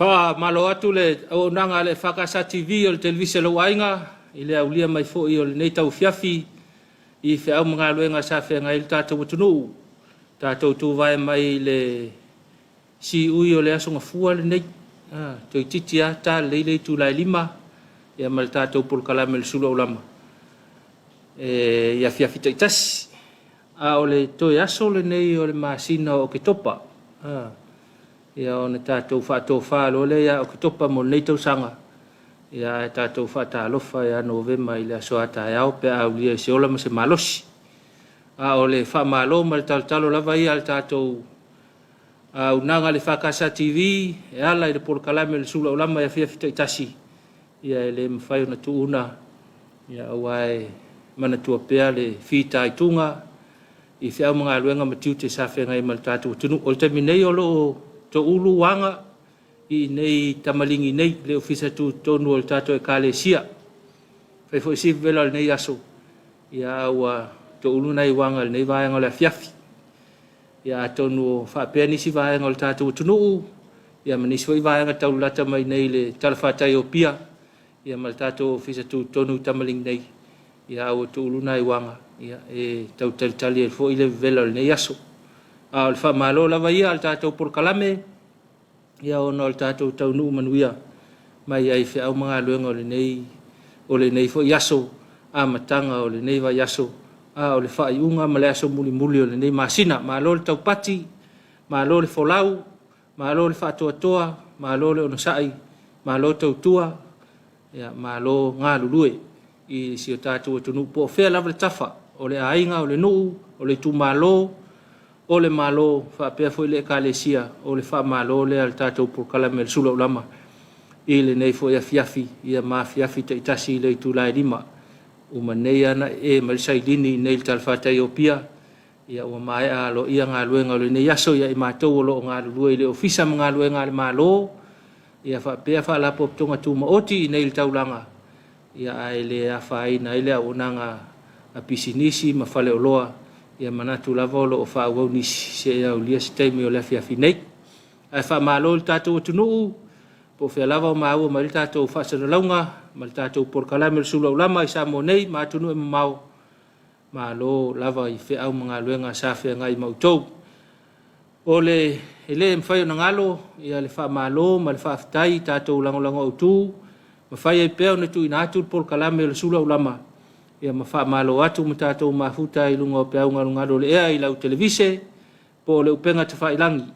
Fa malo atu le o nanga le EFKS TV o le televisi Suluaulama ile aulia mai fo i o le nei Afiafi i fe au mga luenga sa fe ngai tatou tunu tatou tu vai mai le si ui o le aso ngafua le nei to titia ta le tu la lima ya mal tatou por kalame le Suluaulama ya Afiafi taitas a o le to aso le nei o le masina o ke topa ya ona tatou fa lo le ya o ke topa mo nei tau sanga ya tatou fa ta lofa ya November ile so ata ya o pe au lia se ola se malosi a o le fa malo mal talo lava ia tatou au nanga le EFKS TV ya la le por kalame le Suluaulama ya Afiafi taitasi ya le mfai na tuuna ya wai mana tua pe le fita itunga i fe au mga luenga matiu te sa fe ngai mal tatou tunu o te minei o lo to ulu wanga i nei tamalingi nei le ofisa tu tonu o tato e kalesia fai fo si vela nei aso ia wa to ulu nei wanga nei vaenga le Afiafi ia tonu fa peni si vaenga o tato tunu ia manisi foi vaenga tau lata mai nei le talfata Ethiopia ia mal tato ofisa tu tonu tamalingi nei ia o to ulu nei wanga ia e tau tali fo ile vela nei aso al fa malo la vai al tato por kalame ia ona al tato tau nu manuia mai ai fe au mga luenga o le nei fo yaso a matanga o le nei va yaso a o le fa iunga ma le aso muli o le nei masina malo le tau pati malo le folau malo le fa toa malo le ona sai malo tau tua ia malo nga lulue i si o tato tunu po fe la le tafa o le ainga o le nu o le tu malo o le malo fa pe foi le kalesia o le fa malo le al tatou por kalame Suluaulama i le nei foi Afiafi ia ma Afiafi taitasi le tu la lima o manea na e mal sailini nei talfata Ethiopia ia o mai a lo ia nga luenga le nei aso ia i matou lo nga lue le ofisa nga luenga le malo ia fa pe fa la pop tonga tu ma oti nei taulanga ia ai le afai na ile o nanga a pisinisi ma fale oloa ia manatu lavolo o fa woni se ia lia stemi o le Afiafi nei ai fa malo tatou tunu po fe lava ma o mal tatou fa se launga mal tatou por kalame Suluaulama i Samoa nei ma tunu e mau malo lava i fe au mga luenga sa fe ngai mautou o le ele mfai na ngalo ia le fa malo mal fa aftai tatou langolango tu ma fai pe o tu inatu por kalame Suluaulama ia mafa malo atu matato mafuta i lunga pe au ngalo le ai lau televise po le upenga te fai langi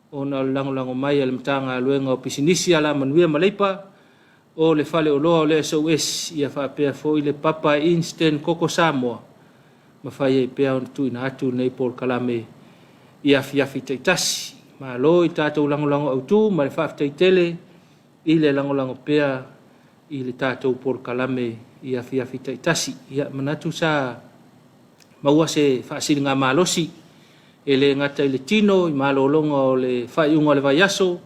ona lango mai le mtanga luenga pisinisi ala manuia maleipa o le fale oloa o le SOS ia fa pe fo i le papa instant koko Samoa mafai pe au tu ina atu nei por kalame ia Afiafi taitasi malo i tato lango au tu ma le fa tele i le lango pe i le tato por kalame ia Afiafi taitasi ia manatu sa maua se faasilinga malosi ele ngata ile tino i malolonga o le faiunga le vaiaso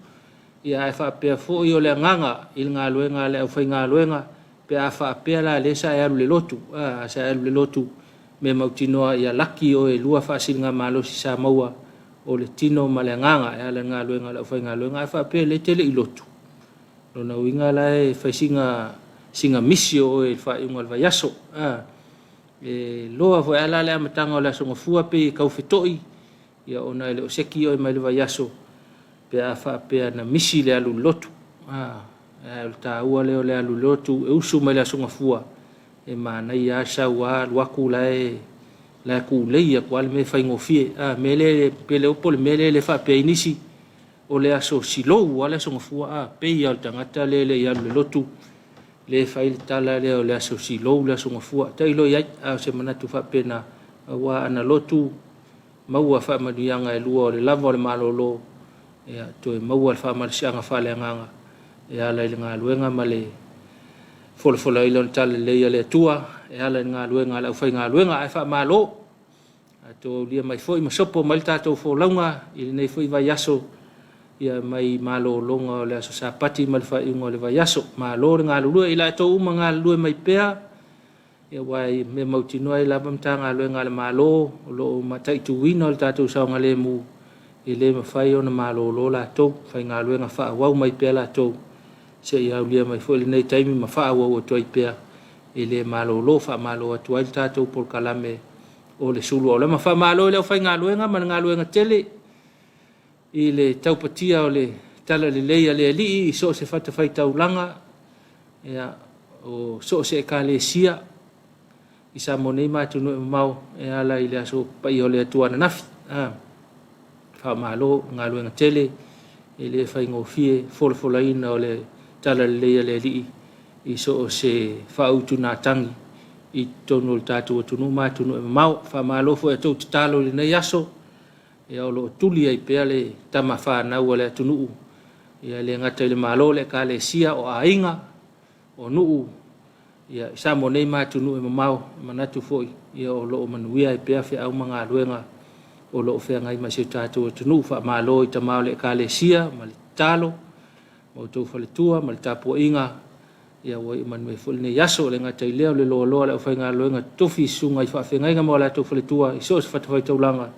ia fa pe fo i o le nganga il nga luenga le au fai nga luenga pe a fa pe la le sa ia le lotu sa ia le lotu me mautinoa ia laki o e lua faasilinga malosi sa maua o le tino ma le nganga ia le nga luenga le au fai nga luenga fa pe le tele i lotu lona winga la e faisinga singa misio o e fa i ngal vaiaso e loa vo ala le amatanga o le songa fua pe kau fetoi ia ona le oseki o mai le vaiaso pe a fa pe na misi le alu lotu e ta ua le alu lotu e usu mai le songa fua e mana ia sa wa waku la ku le ia kwal me fa ngofie mele pele o pole mele le fa pe inisi o le aso silo wala songa fua pe ia tangata le ia le lotu le fail tala le o le aso silo le aso ngafua tailo ia se manatu fa pena wa ana lotu maua fa maduanga e lua o le lava o le malolo ia to e maua fa marsianga fa le nganga ia le nga luenga male fol ilon tala le ia le tua ia le nga luenga le fa nga luenga fa malo to lia mai foi masopo malta to fo longa i nei foi vai aso ia mai malo longa le aso sapati malfa ingo le vaiaso malo nga lulu ila to mga lulu mai pea ia wai me mautino ila bamtanga lu nga le malo lo matai tu wino tato sa nga le mu I le mawhai o na malolo la tau, whai ngā luenga wha wau mai pia la tau, se I au lia mai fo le nei taimi ma wha wau o toi pia, I le malolo wha malo atu ai tātou por kalame o le Suluaulama. Wha malo leo whai ngā luenga, mana ngā luenga tele, I le taupatia o le tala le leia le alii, I so se whata whai taulanga, o so se ka le sia, I sa monei mātunu e mau, ala I le aso pai o le atuana nafi. Wha malo ngā luenga tele, I le whai ngofie, folafolaina o le tala le leia le alii, I so se whautu nā tangi, I tonu le tātou atunu mātunu e mau, wha malo fo e tau te talo le nei aso, o lo tuli ai pea le tama whanau o le atunu, ia le ngata le malo le ka le sia o ainga, o nuu, ia sa mo nei mātunu e mau, manatu foi, ia o lo manuia ai pea whi au mga luenga, o lo whea ngai masi tātou atunu, wha malo I tamau le ka le sia, ma le talo, ma tau whaletua, ma le Tapuaiga, ia wai manue ful ne yaso le ngata I leo le loa loa le o whai ngā luenga tofi sunga I whawhengai ngā moa la tau whaletua, I so se whatawhai taulanga,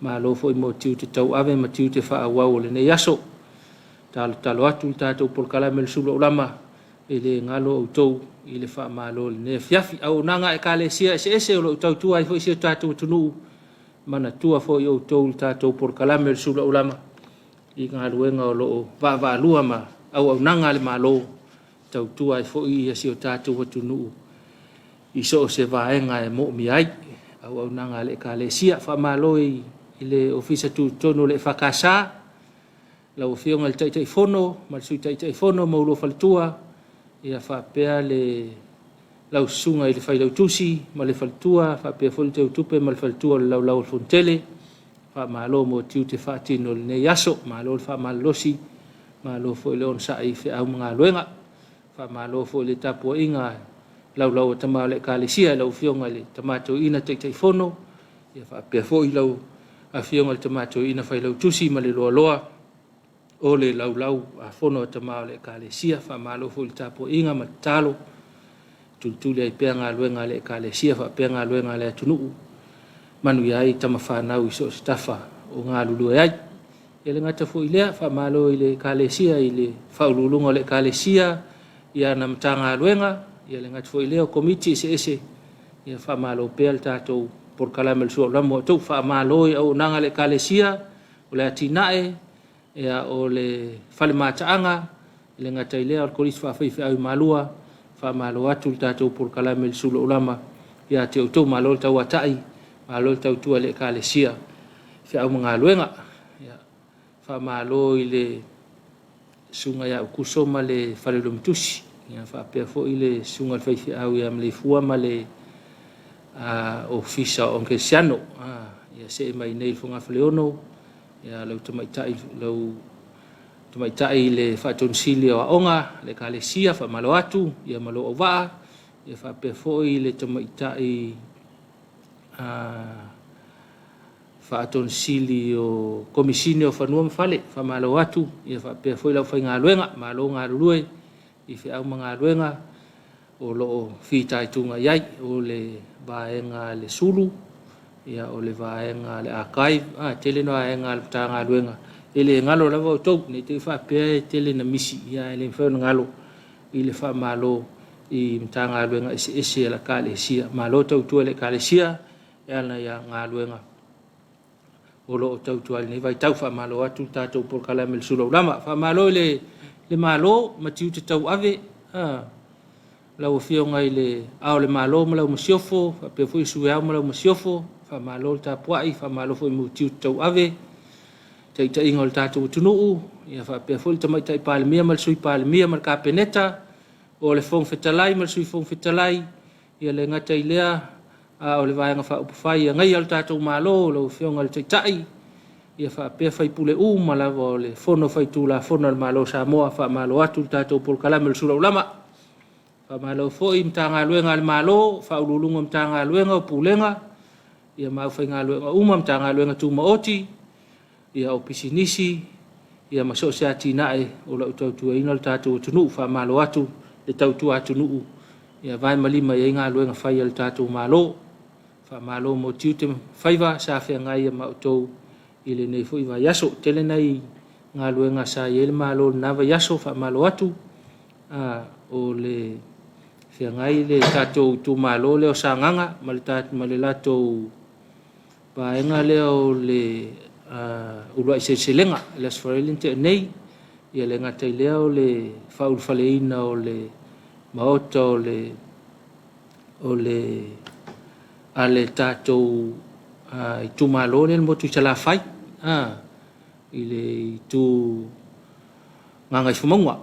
ma lo fo I mo tiu te tau ave, ma tiu te wha awau le ne yaso, talo atu tātou polkalame le Suluaulama, I le ngalo au tau, I le wha malo le ne Afiafi, au nanga e ka le sia ese o lo tau tua I fo I sia tātou tunu, mana tua fo I au tau tātou polkalame le Suluaulama, I ngā luenga o lo va lua ma, au nanga le malo, tau tua I fo I sia tātou tunu, I so se vaenga e mo mi ai, au nanga le ka le sia, wha malo I le ofisa tu tono le whakasa, lau whionga le taitai fono, ma le sui taitai fono, maulo whaletua, ia whapea le lau sunga I le whai lau tusi, ma le whaletua, whapea foli te utupe, ma le whaletua le lau le fontele, whamalo mo tiu te whaatino le nei aso, malo le whamalosi, malo fo I le on sa I whi au mga luenga, whamalo fo I le Tapuaiga, lau tamau le kālesia, lau whionga le tamato ina taitai fono, ia whapea fo I lau a whionga le tamato ina whai lau tusi, ma le loa loa, o le lau a fono a tamau le kālesia, whamalo fo I le Tapuaiga, ma talo, tultuli ai pea ngā luenga le kālesia, whapea ngā luenga le atunuu, manu iai tama whanau I so stafa o ngā lulu ai. Ia le ngata fo I lea, whamalo I le kālesia, I le whaululunga le kālesia, ia na mta ngā luenga, ia le ngata fo I lea o komiti ese, ia whamalo pea le tātou por kalame le Suluaulama, tau whamalo I au nanga le kālesia, o le atinae, ia o le whale mātaanga, le ngata I lea o le korisi whawhaiwhi au malua, whamalo atu le tātou por kalame le Suluaulama, ia te utau malo le tau atai, malo le tau tua le kālesia, whi au mga luenga, whamalo I le sunga ia ukuso ma le whare lumitusi, ia whapea fo I le sunga le whaiwhi au ia mle fua ma le ofisa o Congregational, ia se mai nei le whunga whaleono, ia lau tamaitai le whaatonsili o aonga, le kālesia, whamalo atu, ia malo o waa, ia whapea fo I le tamaitai whaatonsili o komisini o whanua mawhale, whamalo atu, ia whapea fo I lau whai ngā luenga, malo ngā rurue, I whi au mga luenga, o loo whitai tunga iai, o le vaenga le sulu, ia o le vaenga le archive, tele no vaenga le pata ngā luenga, ele ngalo lava o tau, ne te whapea tele na misi, ia ele mwhau ngalo, I le whamalo, I mta ngā luenga ese la kālesia, malo tau tua le kālesia, ia na ia ngā luenga, o loo tau tua le vai tau whamalo atu tātou por kalame le Suluaulama, whamalo le malo, matiu te tau ave, lau whionga I le ao le malo ma lau masiofo, whapea fo I sue au ma lau masiofo, whamalo le Tapuai, whamalo fo I mutiu te tau ave, te ingo le tātou tunuu, ia whapea fo I tamaitai pālemia ma le sui pālemia ma le kāpeneta, o le fong fetalai ma le sui fong fetalai, ia le ngata I lea, o le vaenga whaupawhai, ngai al tātou malo, lau whionga le taitai, ia whapea whai pule ma lava o le fono whai tūla fono le malo Samoa, whamalo atu le tātou polkalame le Suluaulama, whamalo foi mta ngā luenga le malo, whaululunga mta ngā luenga o pulenga, ia mau whai ngā luenga mta ngā luenga tū maoti, ia o pisinisi, ia maso se ati nae, o la utautua ina le tātou tunu, whamalo atu le tautua tunu, ia vai malima ia ngā luenga whai le tātou malo, whamalo mo tiute whaiva, sa whea ngai ia mautou, i le nei fo i va yaso tele nei ngā luenga sa i ele malo na va yaso fa malo atu o le whiangai le tātou tu malo leo sa nganga ma le latou paenga leo le ulua i se lenga le asfarelin te nei ia le ngatai leo le faul faleina o le maota o le ale tātou i tu malo le mo tu chala fai i le tu nganga i fumonga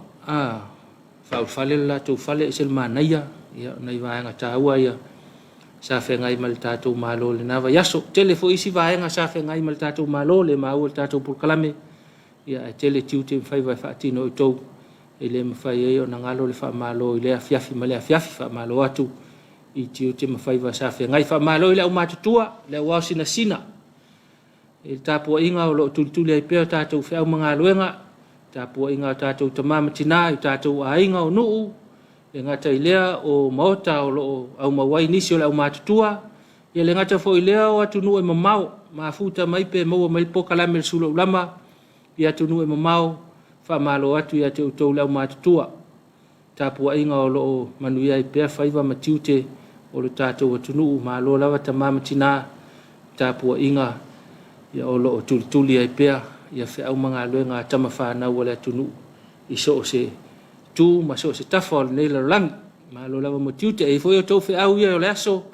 faul fale la tu fale sel manaia ia nei vaenga taua ia sa fengai mal tātou malo le nava yaso tele fo isi vaenga sa fengai mal tātou malo le mau tātou pulkalame ia tele tiute fai vai fatino i tou i le mawhai e o na ngalo le wha malo i le afiafi ma le afiafi wha malo atu i tiute mawhai vai sa fengai wha malo i le au matutua le au sina sina i Tapuaiga o loo tulituli ai pea tātou whiau mga luenga Tapuaiga o tātou tamama tina i tātou ainga o nuu le ngata i lea o maota o loo au mawai nisi o le au matutua ia le ngata fo i lea o atu nuu e mamau mafuta mai pe maua mai poka lame le Suluaulama i atu nuu e mamau wha malo atu i atu utou le au matutua Tapuaiga o loo manuia i pea whaiva matiute o le tātou atu nuu malo lawa tamama tina Tapuaiga ia o loo tulituli ai pea ia whiau mga luenga tama whanau o le atu nuu i so se tu ma so se tafa o nei lalang malo lava mo tiute e foi o tau whiau ia o le aso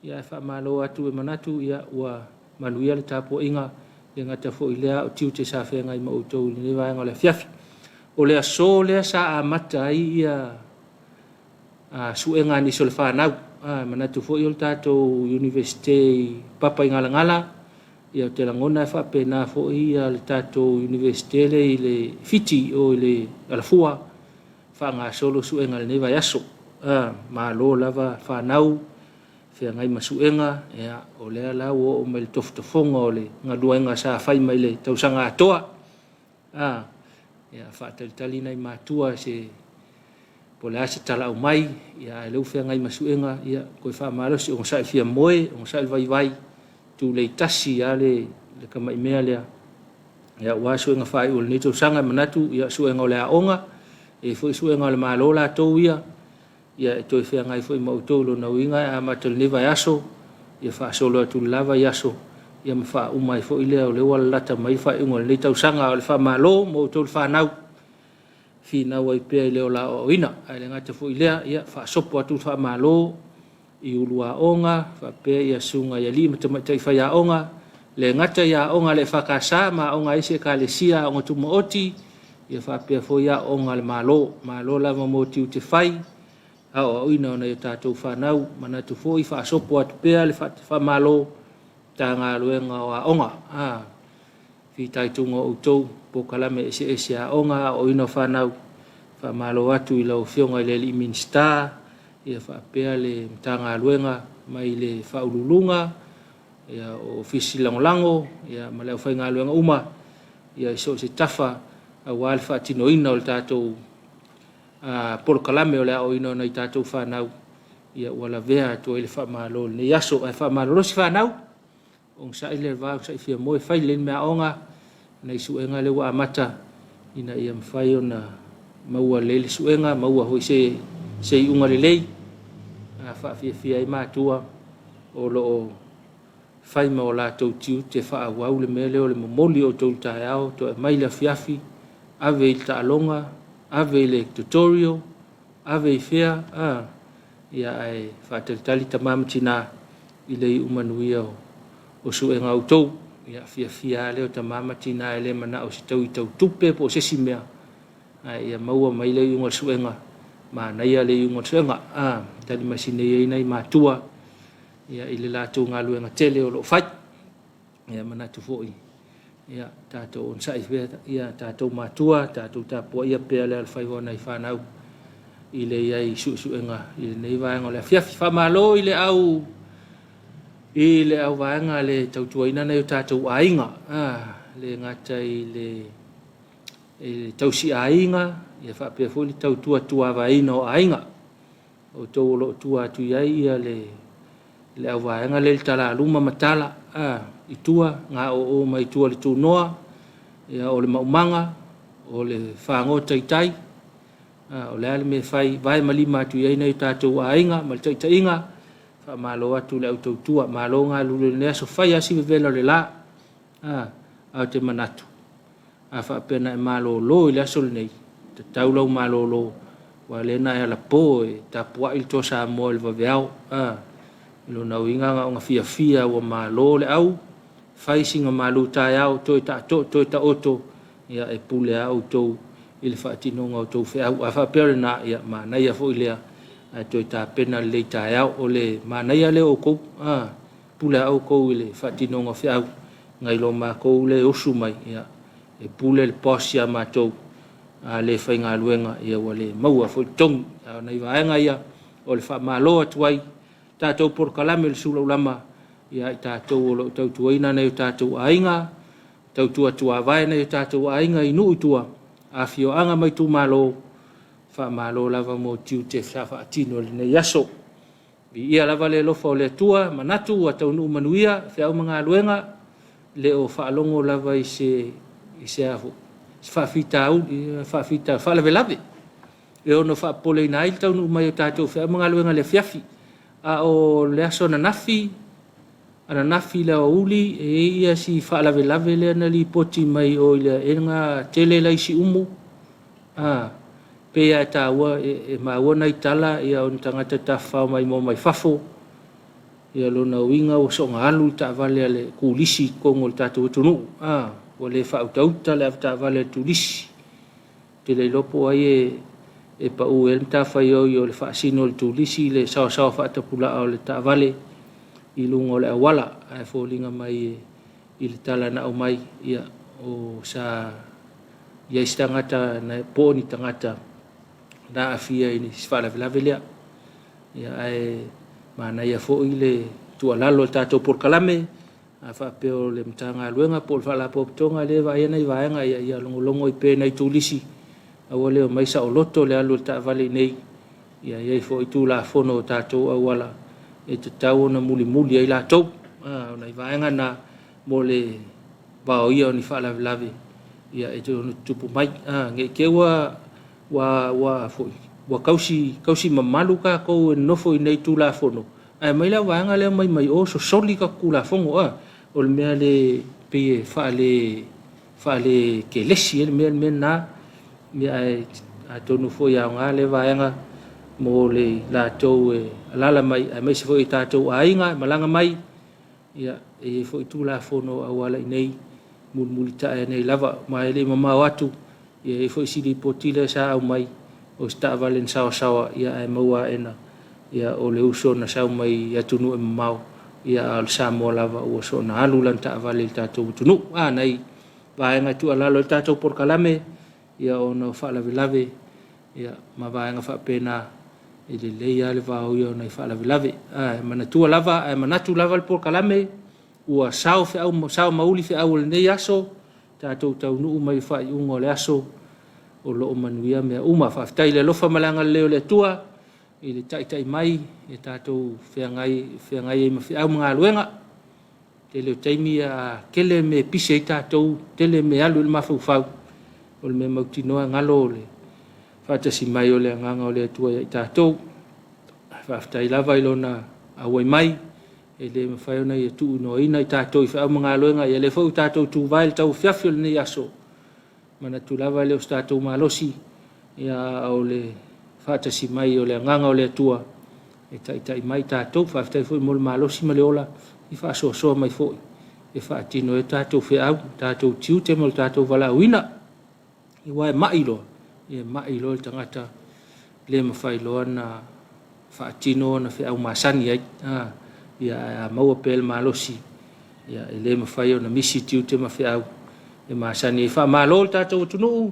ia e wha malo atu e manatu ia ua manuia le Tapuaiga le ngata fo i lea o tiute sa whenga i ma utou i le vaenga o le fiafi o le aso lea sa a mata ai ia suenga ni so le whanau manatu fo i o le tātou universite papa i ngala ia te langona e whapena fo i le tātou universite le i le fiti o i le alafua whanga solo suenga le neva yaso ma lo lava whanau whiangai masuenga ia o lea lau o mai le toftofonga o le ngaluenga sa whai mai le tausanga atoa ia whaatalitali nei mātua se po le ase tala au mai ia e leu whiangai masuenga ia koe whaamalosi o ngasai fia moe o ngasai vai tu le tasi ya le kamai mea lea ia ua suenga whai o le neto sanga manatu ia suenga o le aonga e foi suenga o le malola tau ia e toi whiangai foi mautou lo nauinga a matal neva yaso ia wha solo atu lava yaso ia ma wha umai foi lea o le wala lata mai whai ungo le neto sanga o le wha malo mautou le whanau whina wai pia leo la o ina ai le ngata foi lea ia wha sopo atu wha malo i ulua onga fa pe ia sunga ia lima tamatai fa ia onga le ngata ia onga le fakasa ma onga ise kalesia onga tu mooti ia fa pe fo ia onga le malo lava moti u te fai au ina ona ia tātou whanau mana tu fo i fa sopo atu pe le fa malo tanga luenga o onga fi taitunga utou po kalame ese a onga o ina whanau fa malo atu i lau fionga le minister ia whaapea le mtanga luenga mai le whaululunga ia o fisi langolango ia maleo whainga luenga uma ia iso se tafa a wale whaatino ina o le tātou polo kalame o le ao ina o nei tātou whanau ia wala vea to ele whaamalo ne yaso ai whaamalo rosi whanau o sa ile vau sa ifia moe whai len mea onga nei suenga le wa amata ina ia mwhai o na maua lele suenga maua hoi se unga lelei whaafia i mātua o loo whaima o lātou tiu te whaawau le mea leo le momoli o tau tae ao to e mai le afiafi ave i taalonga ave i le tutorial ave i whea ia ai whaatalitali tamama tina i le umanuia o suenga utou ia fia leo tamama tina e le mana o si tau i tau tupe po sesi mea ia maua mai le unga suenga ma naia le unga suenga tali masine ia nei mātua ia i le lātou ngā luenga tele o lo whai ia manatu foi ia tātou on sai ia tātou mātua tātou tāpua ia pēr le alwhai wana i whanau i le iai suenga i le nei vaenga le afiafi whamalo i le au vaenga le tautuaina nei o tātou ainga le ngata i le tausi ainga ia whapea fo li tau tua vaina o ainga o tau lo tua tu iai ia le au vaenga le tala luma matala itua ngā o mai tua le tūnoa ia o le maumanga o le whango taitai o le ale me whai vai malima atu iei nei tātou ainga ma le taitainga wha malo atu le au tautua malo ngā lulu le aso whai asi vevela le la au te manatu a wha pena e malo lo i le aso le nei te taulau malo lo wa le na e la po e Tapuaiga to Samoa le vaveao lo na winga nga Afiafi wa malo le au fai singa malu tai au toi ta oto ia e pule au to il fatino nga to fe au fa per na ia ma na ia fo ile toi ta pena le tai au o le ma na ia le o ko pule au ko ile fatino nga fe au ngai lo ma ko le osu mai ia e pule le posia ma to le fai nga luenga ia wale mau fo tong na ia nga ia o le fa malo atwai tātou por kalame le Suluaulama ia tātou o lo tautu aina nei tātou ainga tautu atua vai nei tātou ainga inu utua afio anga mai tu malo fa malo lava mo tiu te fa atino le nei yaso bi ia lava le lofa o le tua manatu atau nu manuia fe au manga luenga le o fa longo lava i se afu fa fita fa lave lave e ono fa pole nai tau nu mai tātou fe manga luenga le fiafi o le aso na nafi ana nafi la uli e ia si fa lave lave le na li poti mai o ile enga tele la isi umu pe ya ta wa e ma wona itala ia on tangata ta fa mai mo mai fafo ia lo na winga o so ngalu ta vale le kulisi kongo ta tu tunu o le fa uta le ta vale tulisi tele lopo ai e pa u el ta fa yo le fa sino le tulisi le sa fa ta pula o le ta vale i lungo le awala e folinga mai i le tala na o mai ia o sa ia istangata na poni tangata na afia ini sfala vela velia ia ai mana ia fo ile tu alalo tato por kalame afa peo le mtanga luenga por fala pop tonga le va ia nga ia longo i pe na tulisi awole mai sa oloto le alu ta vale nei ia ia fo itu la fono tato awala e te tau na muli ai la tau na i vaenga na mo le bao ia ni fala lave ia e tu tupu mai nge kewa wa foi wa kausi mamalu ka ko no foi nei tu la fono ai mai la vaenga le mai o so soli ka kula fongo o le mea le pe fale ke lesi le mea na mea a tonu foi a ngale vaenga mo le la tau lala mai mai se foi tātou ainga malanga mai ia e foi tu la fono awala nei muli ta nei lava mai le mama watu ia e foi sidi potile sa au mai o sta valen sawa ia e maua ena ia o le uso na sa mai ia tunu e mau ia al Samoa lava o so na alu lan ta vale tātou tunu nei vaenga tu ala lo tātou por kalame ia ono fa lave ia ma vaenga fa pena ele leia le vau ia nei fa lave mana tu lava manatu lava por kalame ua sao fe au sao mauli fe au le nei aso tātou tau nu mai fa ungo le aso o lo manuia me uma fa tai le lofa malanga leo le tua ile tai mai e tātou fe ngai ma fe au mga luenga tele taimi a kele me pise tātou tele me alu le mafu fau o le me mautinoa ngalo le fa tasi mai o le nganga o le tua i tātou fa tai lava ilona awai mai ele me fai ona i tu no ina i tātou i fa mga luenga i le fau tātou tu vai le tau fiafi o le nei aso mana tu lava le o tātou malosi ia o le fa tasi mai o le nganga o le tua e tai mai tātou fa tai foi mo le malosi ma le ola i fa so mai foi e fa tino e tātou fe au tātou tiu te mo tātou vala uina i wai mailo le tangata le mafai loa na fa tino na fe au masani ai ia mau pel malosi ia le mafai ona misi tiu te ma fe au e masani fa malo tātou tunu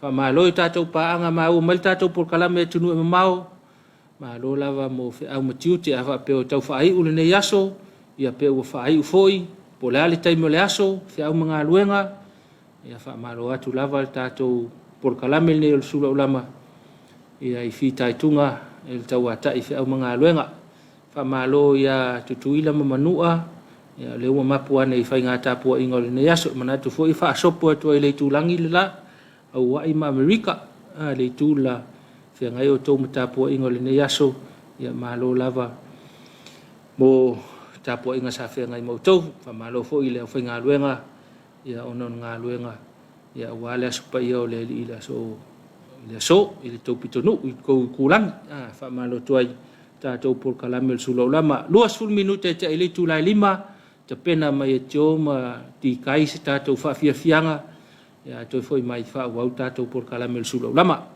fa malo tātou paanga mau mal tātou por kalame tunu e mau malo lava mo fe au matiu te ava pe o tau fa ai ule nei aso ia pe o fa ai foi po le ale taimo le aso fe au mga luenga ia fa malo atu lava tātou por kalame le o Suluaulama ia i fitai tunga el tau ata i fe au mga luenga fa malo ia tutuila mamanua ya le ua mapu ana I whainga Tapuaiga o le nei aso mana tu fo I whaasopo atua I le tūlangi le la au wai ma Amerika le tūla whia ngai o tō Tapuaiga o le nei aso ya malo lava mo Tapuaiga sa whia ngai mautou whamalo fo I le au whainga luenga ya onon ngā luenga ya wale aso pa ia o le li ila so le so I le tau pitonu I kou kulang whamalo tuai tātou por kalame le Suluaulama 20 minute te I le tūlai 5 te pena mai e tio ma ti kai se tātou whaafiafianga ya toi foi mai whaau tātou por kalame le Suluaulama.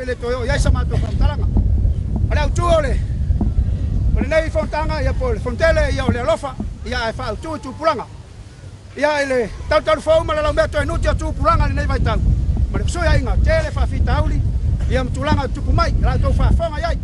le toyo ia sa mato fontalanga ala tu ole nei fontanga ia pole fontele ia ole lofa ia fa tu pulanga ia ele tau fo ma la meto no tu pulanga nei vai tau ma so ia inga tele fa fitauli ia mtulanga tu mai la to fa fonga ia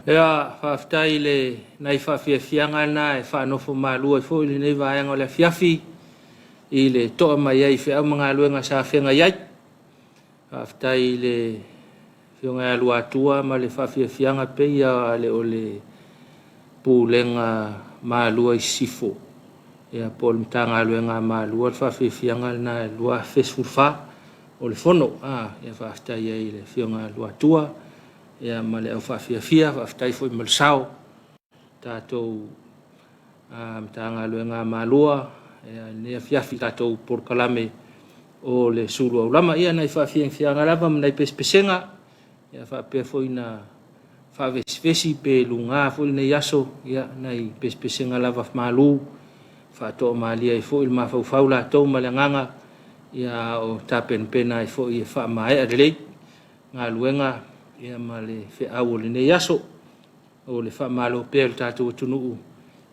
Ea whaftai le nai whawhiawhianga na e whanofo mālua i fo ili nei vāianga o le Afiafi i le toa mai ai whiau mga luenga sa whenga iai. Whaftai le whiunga alua atua ma le whawhiawhianga peia le o le pūlenga mālua i sifo. Ea pōl mtanga luenga mālua le whawhiawhianga na lua fesfurfa o le fono. Ea whaftai ai le whiunga alua atua. Ia male au whawhiawhia, whaftai fo i malsao. Tātou mtanga luenga mālua, ia nea Afiafi tātou porkalame o le Suluaulama. Ia nei whawhiawhianga lava mnei pespesenga. Ia whapea fo i na whawesvesi pe lunga fo i nei aso. Ia nei pespesenga lava mālu. Whatoa maalia i fo i mawhauwhau la tau malanganga. Ia o tāpenpena i fo i whamae adelei. Ngā luenga. Ia ma le whiau o le nei aso, o le whamalo pēr tātou tunuu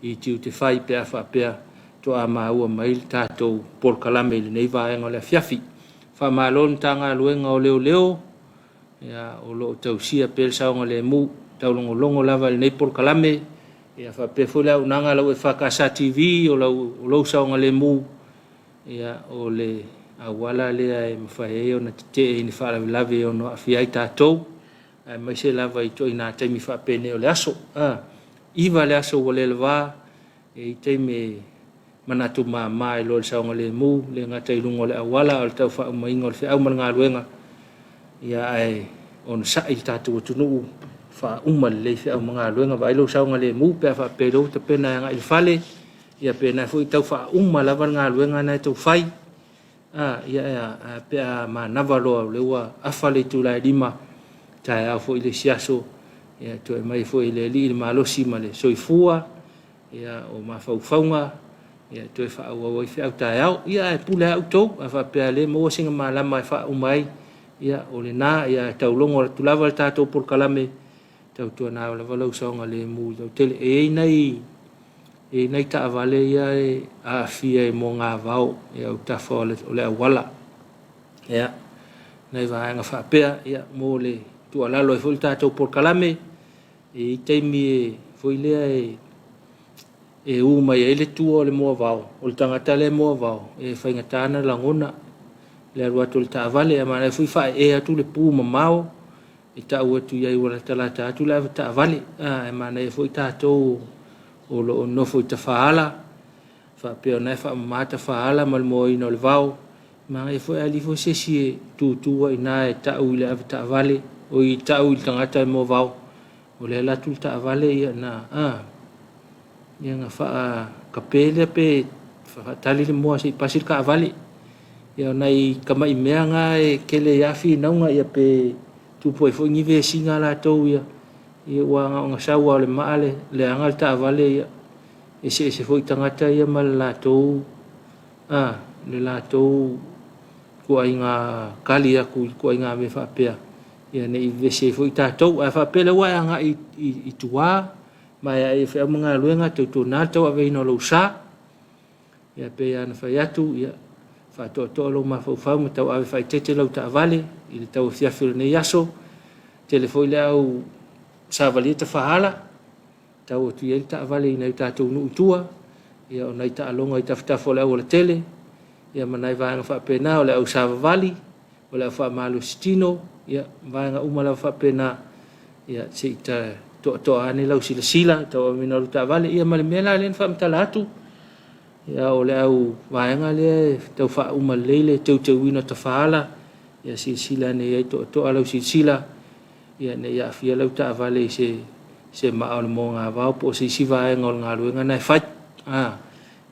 i tiu te whai pēr whapea toa maua mai tātou porkalame le nei vāenga o le Afiafi. Whamalo ni tanga luenga o leo leo, ia o lo tausia pēr saonga le mu, taulongo longo lava le nei porkalame, ia whapea fwile au nanga lau EFKS TV o lau saonga le mu, ia o le awala lea e mawhae o na te ni whaalawe o no awhiai tātou, mai se lava i toi nā taimi whapene o le aso. Iwa le aso o le lewa, i taimi manatu mā e lo le saonga le mu, le ngata i lungo le awala, o le tau wha umainga o le whiau mana ngā luenga. Ia ai, o na sa i tātou tunu wha umal le whiau mana ngā luenga, wa ilo saonga le mu, pēr whapero, ta pēna ngā il whale, ia pēna fo i tau wha umal lava ngā luenga nai tau whai. Ia pēr mā navaloa le ua awhale tu lai lima, tai au fo ile siaso ia to mai fo ile li malosi male soifua ia o mafaufaunga ia to fa au i fa tai au ia e pula au to fa pele mo singa malama fa umai ia o le na ia taulongo tu lava tato por kalame tau to na la valo songa le mu tele e nei ta vale ia a fia mo nga vao ia o ta fo le wala ia nei va nga fa pe ia mo le tu ala lo foi tātou por kalame e teimi foi le e uma e le tu o le mo vao o le tangata le mo vao e fai ngatana langona le rua tu le tavale ma le foi fa e atu le pu mamao e ta o tu ia ora tala ta tu le tavale e ma le foi tātou o lo no foi ta faala fa pe ona fa mata faala mal mo ino le vao ma e foi ali foi se tu ina e ta u le avta vale o i ta u tangata mo vau o le la tu ta vale ia na ia nga fa kapele pe fa tali le mo se pasir ka vale ia nai kama i mea nga e kele yafi na nga ia pe tu foi foi ni ve singa la to ia wa nga sa wa le male le anga ta vale ia e se foi tangata ia mal la to le la to ko ai nga kali aku ko ai nga me fa pea ia nei ve se foi ta to fa pele wa nga i tua mai ai fe mga luenga tu na to ave no lo sa ia pe ana fa yatu ia fa to lo ma fa mo tau ave fa tete lo ta vale i tau fia fil ne yaso telefoi le au sa vale ta fa hala tau tu ia ta vale nei ta tu nu tua ia ona ta longa i ta fo le o le tele ia manai va fa pena o le au sa vale o le fa malu stino ia va nga uma la fa pena ia se ta to ane lau sila tau mina lu ta vale ia male mela len fa mtalatu ia o le au vaenga le tau fa uma lele tau wina ta fala ia sila ne ia to lau sila ia ne ia fia lau ta vale se ma o mo nga va po si vaenga ngol nga lu nga nai fa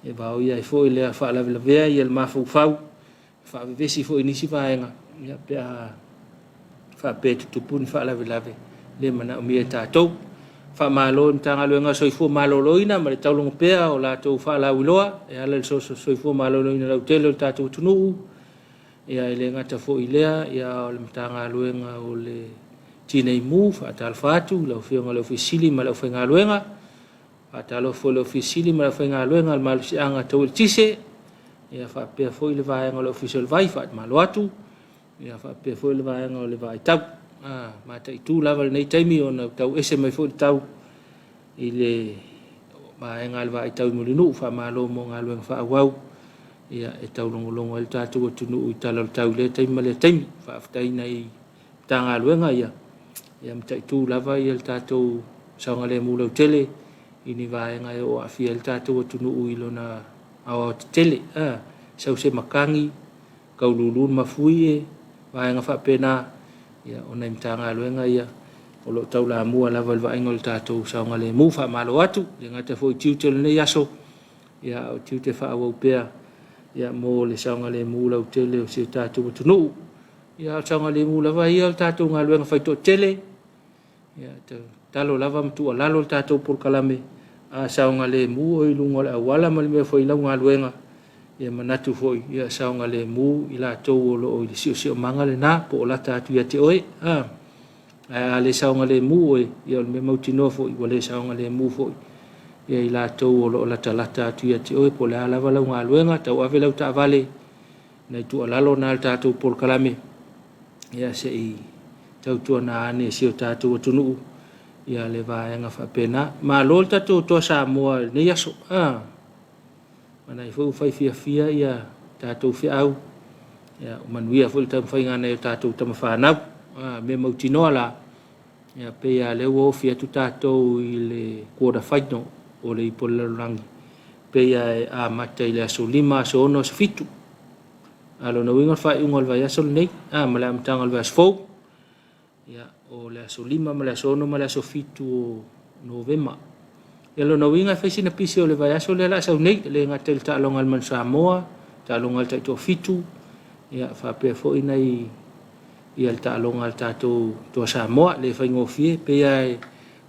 e va ia fo ile fa la vea ia ma fu fa ve si fo ini si vaenga ia pe fa pe tu pun fa la ve le mana mi ta to fa malo tanga lo nga soifo malo loina ma le taulong pea o la to fa la wiloa e ala so soifo malo loina la tele ta to tunu ia ile nga ta fo ilea ia o le tanga lo nga o le tinei mu fa tal fatu lo fio nga lo fisili ma lo fa nga lo nga ata lo fo lo fisili ma lo fa nga lo nga mal si anga to tise ia fa pe fo ile va nga lo official vai fa ma lo atu ia fa pe fo ile va nga o le vai tau ma tai tu level nei taimi ona tau ese mai fo tau ile ma engal va tau mulinu fa malo mo ngal fa wau ia e tau longo el tatu tunu i talo tau le taimi le taimi fa ftai nei tanga luenga ia tai tu lava il tatu sanga le mulo tele ini va enga o afia el tatu tunu i lona au tele sau se makangi kaululun mafui va enga fa pena ia ona imtanga luenga ia o lo tau la mua lava va ingol tatou saunga le mu fa malo atu le ngata foi tiutel ne yaso ia o tiute fa au pea ia mo le saunga le mu la tele o se tatou tunu ia saunga le mu lava ia tatou nga luenga fai to tele ia talo lava mtu lalo tatou por kalame a saunga le mu o ilunga la wala mal me foi la nga luenga ia manatu foi ia saunga le mu ila tou lo o si manga le na po la tatu ia te oi le saunga le mu ia me mautino foi wale saunga le mu foi ia ila tou lo la tatu ia te oi po la lava la nga luenga tau ave la ta vale nei tu lalo na tatu por kalame ia se i tau tu na ne si tatu tunu ia le va nga fa pena ma lo tatu to Samoa ne yaso mana ifo fai fia ia tatou fi au ia manuia fo tam fai ngana tatou tam fa na me mautino la ia pe ia le wo fia tu tatou ile ko da fai no o le polarang pe ia a mata ile solima so no fitu alo no winga fai ungol va yasol nei malam tangal va sfo ia o le solima mala so no mala so fitu novema Yalo no winga fai sina pisi o le vai aso le la sa nei le ngatel ta longal man Samoa ta longal ta to fitu ia fa pe fo ina i ta longal ta to Samoa le fai ngofie pe ia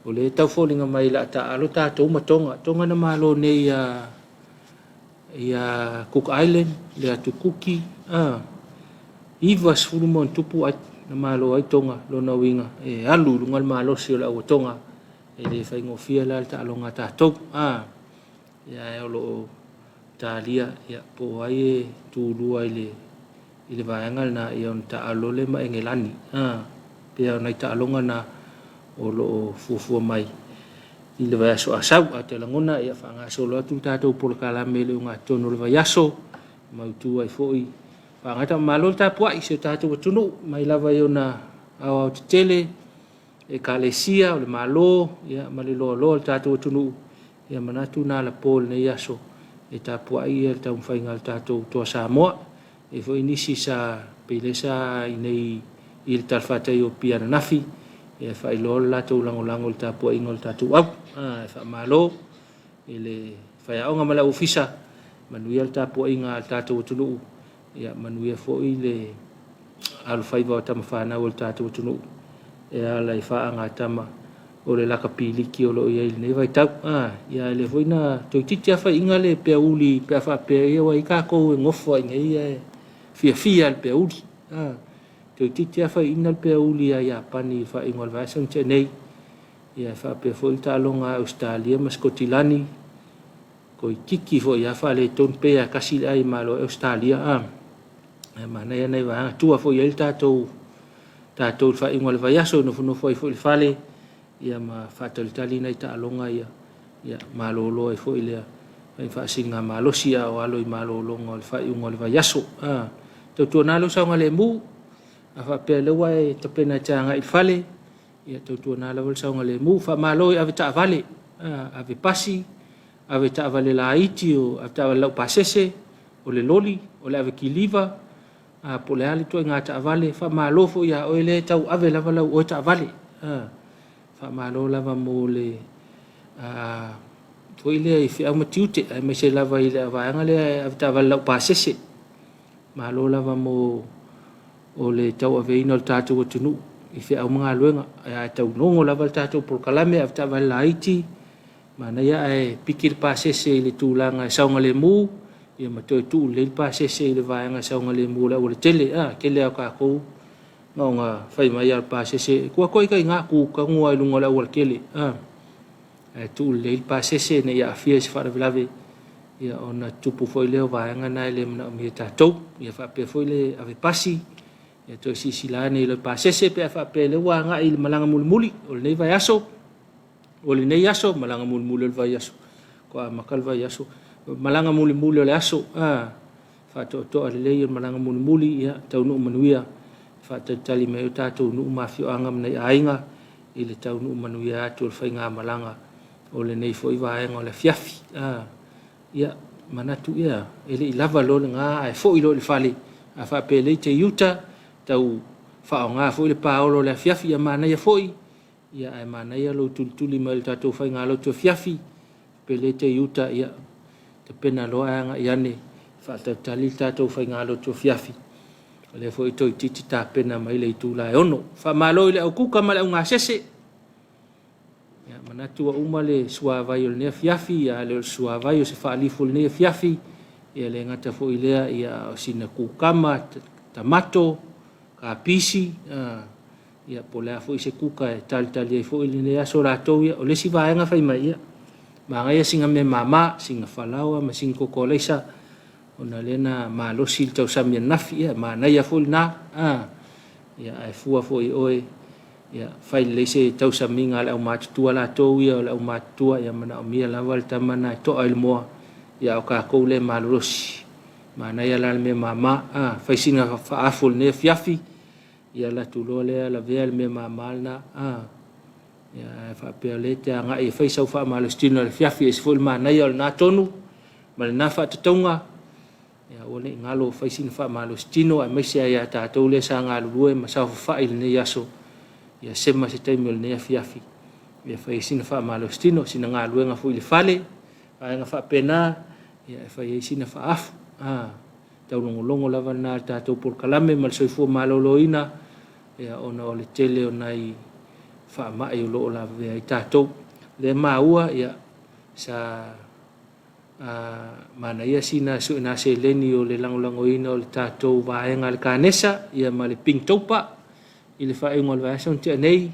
o le tau fo linga mai la ta alo ta to matonga tonga na malo nei ia Cook Island le atu kuki ivas fulumon tupu na malo ai tonga lo na winga alu lungal malo si la o tonga ele fai ngofia la ta longa ta to ya lo talia ya po ai tu lu ai ile vaengal na ion ta alo le ma engelani pe na ta longa na o lo fufu mai ile va so asau ate langona ya fa nga so lo tu ta to por kala mele nga tono le va yaso mau tu ai foi fa nga ta malo ta po ai se ta to tunu mai lava yona au tele e kalesia o le malo ia malilo lo tatu tunu ia manatu na la pol ne yaso e tapu ai e tau faingal tatu to Samoa e fo inisi sa pelesa inei il tarfata yo piana nafi e fa ilol la to lango ta po ingol ta tu au fa malo ile fa ya nga mala ofisa manuel ta po inga ta tu tulu ya manuel fo ile al faiva ta mafana wol ta tu tulu e ala fa nga tama o le laka pili ki o lo ia ile vai tau ya le voina to titia fa inga le pe uli pe fa pe ia wai ka ko ngofo inga ia fia al pe uli to titia fa inga al pe uli ya pani fa ingol va son nei ya fa pe fo ta longa Australia maskotilani ko kiki fo ya fa le ton pe ya kasi ai malo Australia mana ya nei va tua fo ia ta to fa ingol va ya so no fo fa le ia ma fatalitali nei ta alonga ia malolo e fo ile ai fa singa malosia o alo i malolo ngol fa ungol va yaso to nalo sa ngale mu afa pele wai to pena changa i fale ia to nalo sa ngale mu fa malo ave ta vale ave pasi ave ta vale la iti o ave ta vale pasese o le loli o le ave kiliva po le ali to ngata vale fa malo fo ia o le tau ave la vale o ta vale fa malo lava mo le fo ile fi au matiute ai me se lava ile va ngale avta vala pasese malo lava mo o le tau ave ino tatu tunu i fi au mga luenga ai tau nongo lava tatu por kalame avta vala iti mana ya ai pikir pasese le tulanga saunga le mu ia mato tu le pasese le va nga saunga le mu la o le tele kele ka ko nga fai mai al pasese ko ka nga ku ka ngua lu ngola wal kele tu le pasese ne ya Afiafi fa lave ya ona tupu foi le va nga na le na mi ta to ya fa pe foi le ave pasi ya to si silane le pasese pe fa pe le wa nga il malanga mulmuli o le va yaso o le ne yaso malanga mulmuli le va yaso ko makal va yaso malanga mulmuli le yaso fa to le malanga mulmuli ya tau no manuia fa tali me tatou nu mafio anga nei ainga ile tau nu manuia tu fa nga malanga o le nei foi va nga le Afiafi ya manatu ya ile lava lo nga ai foi lo le fali a fa pele te yuta tau fa nga foi le paolo le Afiafi ya mana ya foi ya ai mana ya lo tultuli mal tatou fa nga lo tu Afiafi pele te yuta ya te pena lo nga yane fa tali tatou fa nga lo tu Afiafi le foi to titi ta pena mai le tula ono fa malo le ku ka mala nga sese ya manatu uma le sua vai le Afiafi ya le sua vai se fa ali ful ne Afiafi ya le ngata fo ile ya sina ku kama tamato ka pisi ya pola fo se ku ka tal fo ile ne ya sora to ya o le si va nga fa mai ya ma nga singa me mama singa falawa ma singa ko lesa ona lena malo sil tau samia nafi ya mana ya ful na ya ai fua foi oi ya fai lese tau saminga la ma tua la to ya la ma tua ya mana mia la wal tamana to al mo ya ka ko le malo si mana ya la me mama fai singa fa aful ne Afiafi ya la tu lo le la vel me mama na ya fa pelete nga e fai sau fa malo stino Afiafi es ful mana ya na tonu mal na fa tonga ya ole ngalo fai sin fa malo stino a mesia ya ta to le sa ngalo lue masa fa il ne yaso ya sema se taimel ne Afiafi ya fai sin fa malo stino sin ngalo nga fu il fale nga fa pena ya fai sin fa af tau longo lava na ta to por kalame mal so fu malo loina ya ona ole tele onai fa ma e lo la ve ta to le maua ya sa mana ia sina su na se leni o le langolango ina o le tatou vaenga le kanesa ia ma le ping topa i le whaenga o le vaeson te anei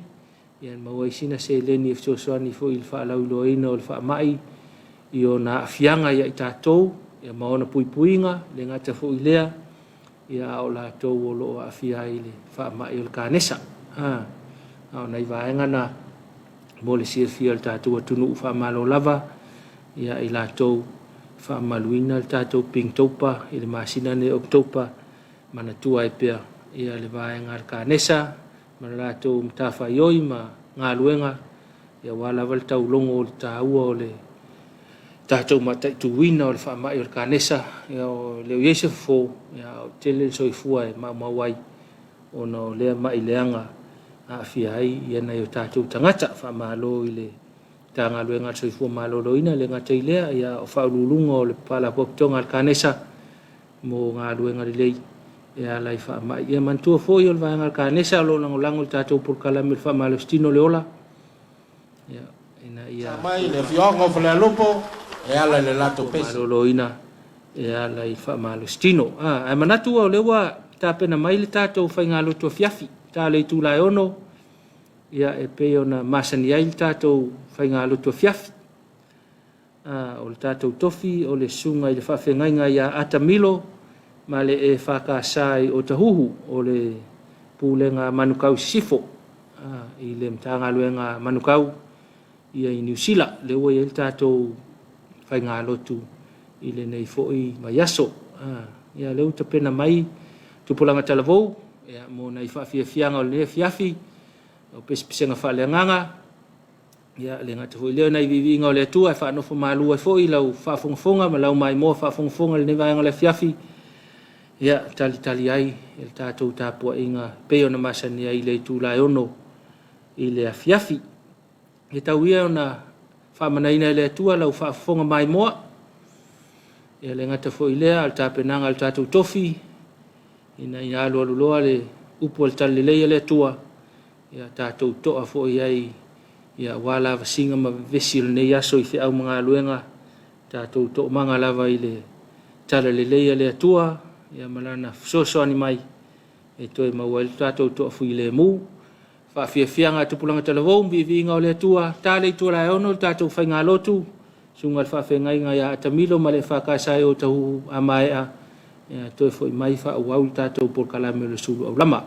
ia maua i sina se leni e ftosoani fo i le whaalaulo ina o le whaamai i o na afianga ia i tatou ia maona puipuinga le ngata fo i lea ia o la tou o loo afia i le whaamai o le kanesa o nei vaenga na mo le sirfia le tatou atunu whaamalo lava ia i la tou fa maluina tatou ping topa i le masina ne oktopa mana tua e pea ia le vaenga le kanesa mana la tou mtafa ioi ma ngā luenga ia wala wal tau longo o le tāua o le tātou matai tuwina o le whaamai o le kānesa, ia o leo iese fo, ia o tele soifua e mawai, o no lea mai leanga a Afiai, ia nei o tātou tangata whaamalo i le tanga luenga soifua malolo ina, le ngata i lea, ia o whaululunga o le pala pokitonga le kānesa, mo ngā luenga li lei, ia lai whaamai. Ia mantua fo i o le vāenga le kānesa, lo langolango le tātou purkalame le whaamalo stino le ola. Ia, ina ia... Mai le fiongo fale lupo, e ala le lato pesi. Malolo ina, e ala i whaamalo stino. E manatua o lewa, tāpena mai le tātou whainga loto Afiafi, tā le tūlai ono, ia e peo na masani ai le tātou whainga loto Afiafi. O le tātou tofi, o le sunga i le whawhengainga ia atamilo, ma le e whakasai o tahuhu, o le pūlenga manukau sifo, i le mtanga luenga manukau, ia i New Zealand, le ua i le tātou whainga lotu, i le nei foi mai aso. Ia leu ta pena mai, tupulanga talavou, ia mo nei whawhiawhianga o le Afiafi, o pesipisenga whaaleanganga, ia le ngata foi leo nei vivinga o le atua, e whanofo malua i foi, lau whafongafonga, ma lau mai moa whafongafonga le nevaenga le Afiafi, ia tali ai, e le tātou Tapuaiga, peo na masani ai le tūlai ono, i le Afiafi. E tau ia ona whamanaina le atua, lau whafonga mai moa, ia le ngata foi lea, al tāpenanga al tātou tofi, ina ina alu aluloa le upo al tali leia le atua, ia tātou toa foi ai, ia wala vasinga ma vesi le nei aso i te au mga aluenga, tātou toa manga lava i le tala le leia le atua, ia malana soso ani mai, e toi maua le tātou toa fui le mu, whawhiawhianga tupulanga talavou, bivinga o le atua, tāle i tua lai ono, tātou whainga lotu, sunga le whawhengainga ia atamilo, ma le whakasai o tahu amaea, toi foi mai whauau tātou porkalame le Suluaulama.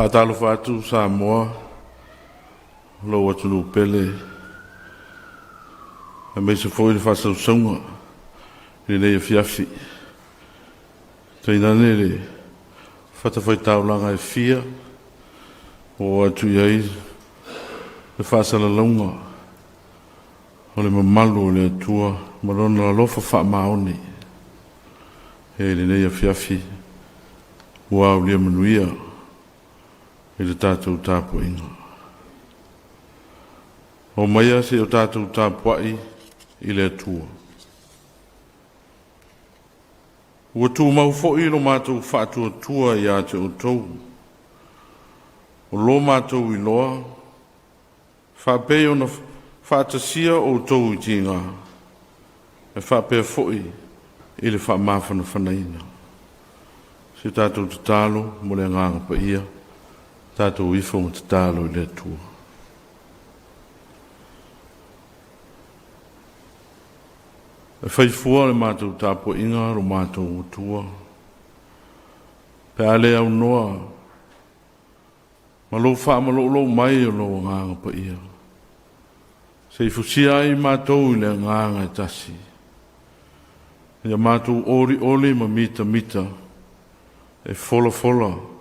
Whaatalo whaatu Samoa, lo atunu pele, a me se foi le whaasau saunga, le nei Afiafi. Tainane le whatawhai taulanga e fia, o atu iai, le whaasala launga, o le mamalu o le atua, marona la lofa wha maoni, e le nei Afiafi, ua au lia manuia, e le tātou Tapuaiga. O maia se o tātou Tapuai i le atua. Ua tū mau fo'i lo mātou whātua tua i a te o tau. O lo mātou i loa, whāpei o na whātasia o tau i tīngā. E whāpea fo'i i le whaamāwhana whanaina. Se tātou te tālo, mo le nganga pa ia, tātou ifo mo te tālo i le atua. E whaifua le mātou Tapuaiga ro mātou utua. Pe ale au noa, ma lo wha mai o lo nganga pa ia. Se ifusia ai mātou i le nganga e tasi. Ia mātou ori ma mita, e fola,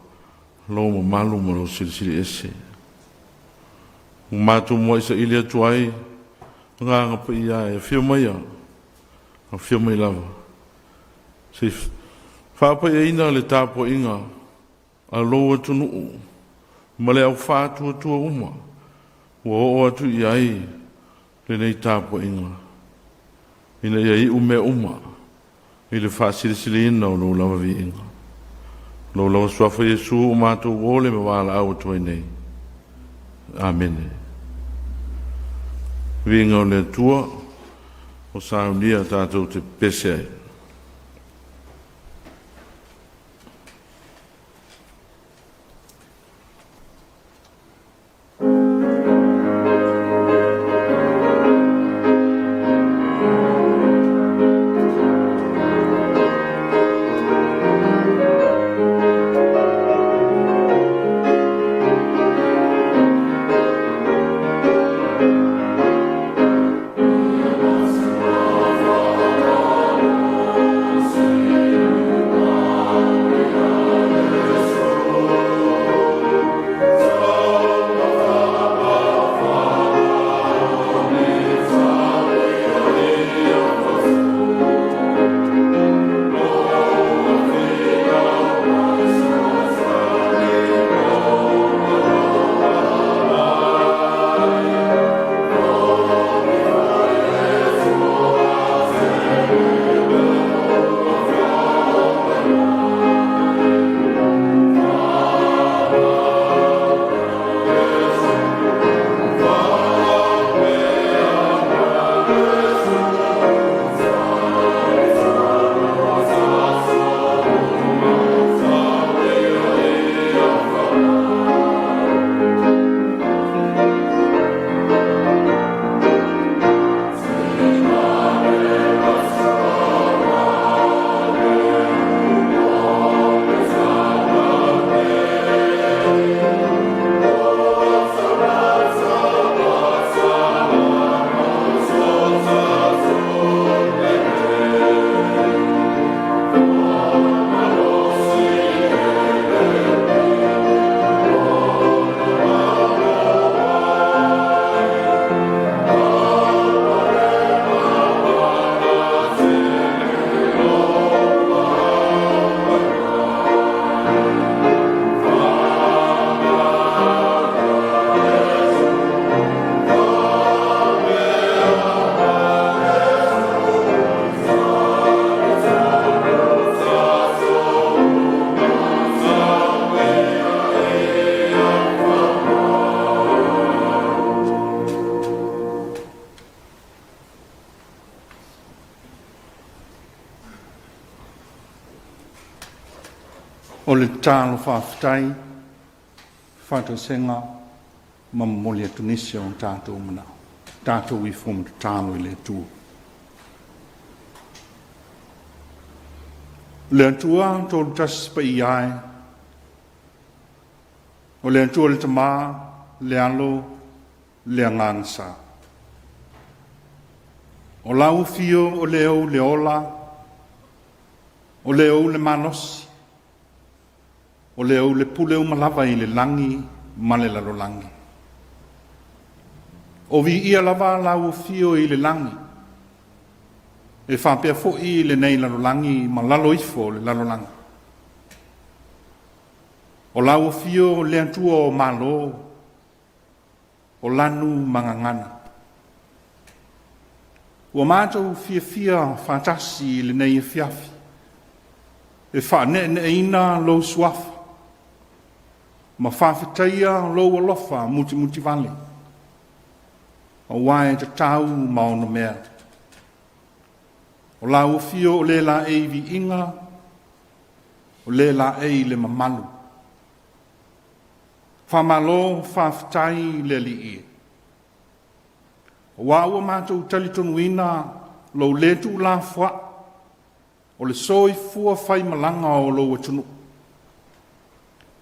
lo ma malu ma lo sili ese. Mātou mo isa ili atuai, nganga pa ia e whio maia. A whio mai lava. Se whāpai e ina le Tapuaiga, a loa tunu u, ma le au whātua tua uma, ua o atu i ai, le nei Tapuaiga. Ina i ai ume uma, i le whāsirisiri ina o lo lava vi inga. Lo lava suafa Yesu o mātou ole me wāla au atu ai nei. Amen. Vi inga o le tua, o saunia tātou te pese ai. o le talo whawhitai, whātou senga, mamoli atunisi o tātou mana. Tātou I fōma te tālo I le atua. Le atua tōru tasi pa I ai, O le antua le tama, le alo, le angangsa. O lau fio o le au le ola, o le au le manosi, o le au le pule o malava i le langi, ma le lalo langi. O vi ia lava lau fio i le langi, e whapea fo i le nei lalo langi, ma lalo ifo le lalo langi. O lau fio le antua o malo, o lanu mangangana. Ua mātou fia whātasi le nei Afiafi. E whāne ne ina lo suafa. Ma whāwhitaia lo alofa muti vale. O wae te tau maono mea. O lau fio o le la e vi inga, o le la e le mamalu. Whamalo whawhitai le li i. O wāua mātou talitonu ina lo letu la wha, o le soi fua whai malanga o lo atunu.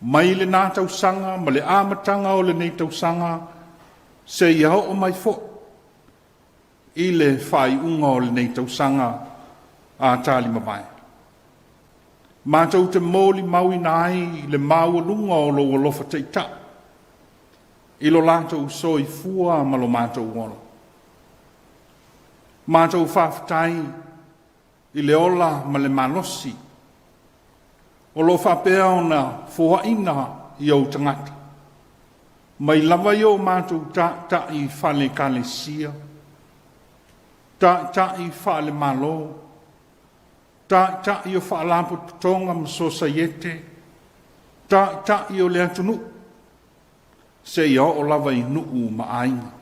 Mai le nā tausanga, ma le āmatanga o le nei tausanga, se iau o mai fo. I le whai unga o le nei tausanga a tāli mawai. Mātou te mōli maui nai le māua lunga o lo alofa teita. I lo lātou soi fua ma lo mātou wano. Mātou whawhitai i le ola ma le manosi. O lo whapea o na fuaina i au tangata. Mai lava i o mātou ta i whale kale sia. Ta i whale malo. Ta i o whaalapo tonga ma sosaiete. Ta i o le atunu. Se i o lava i nuu ma ainga.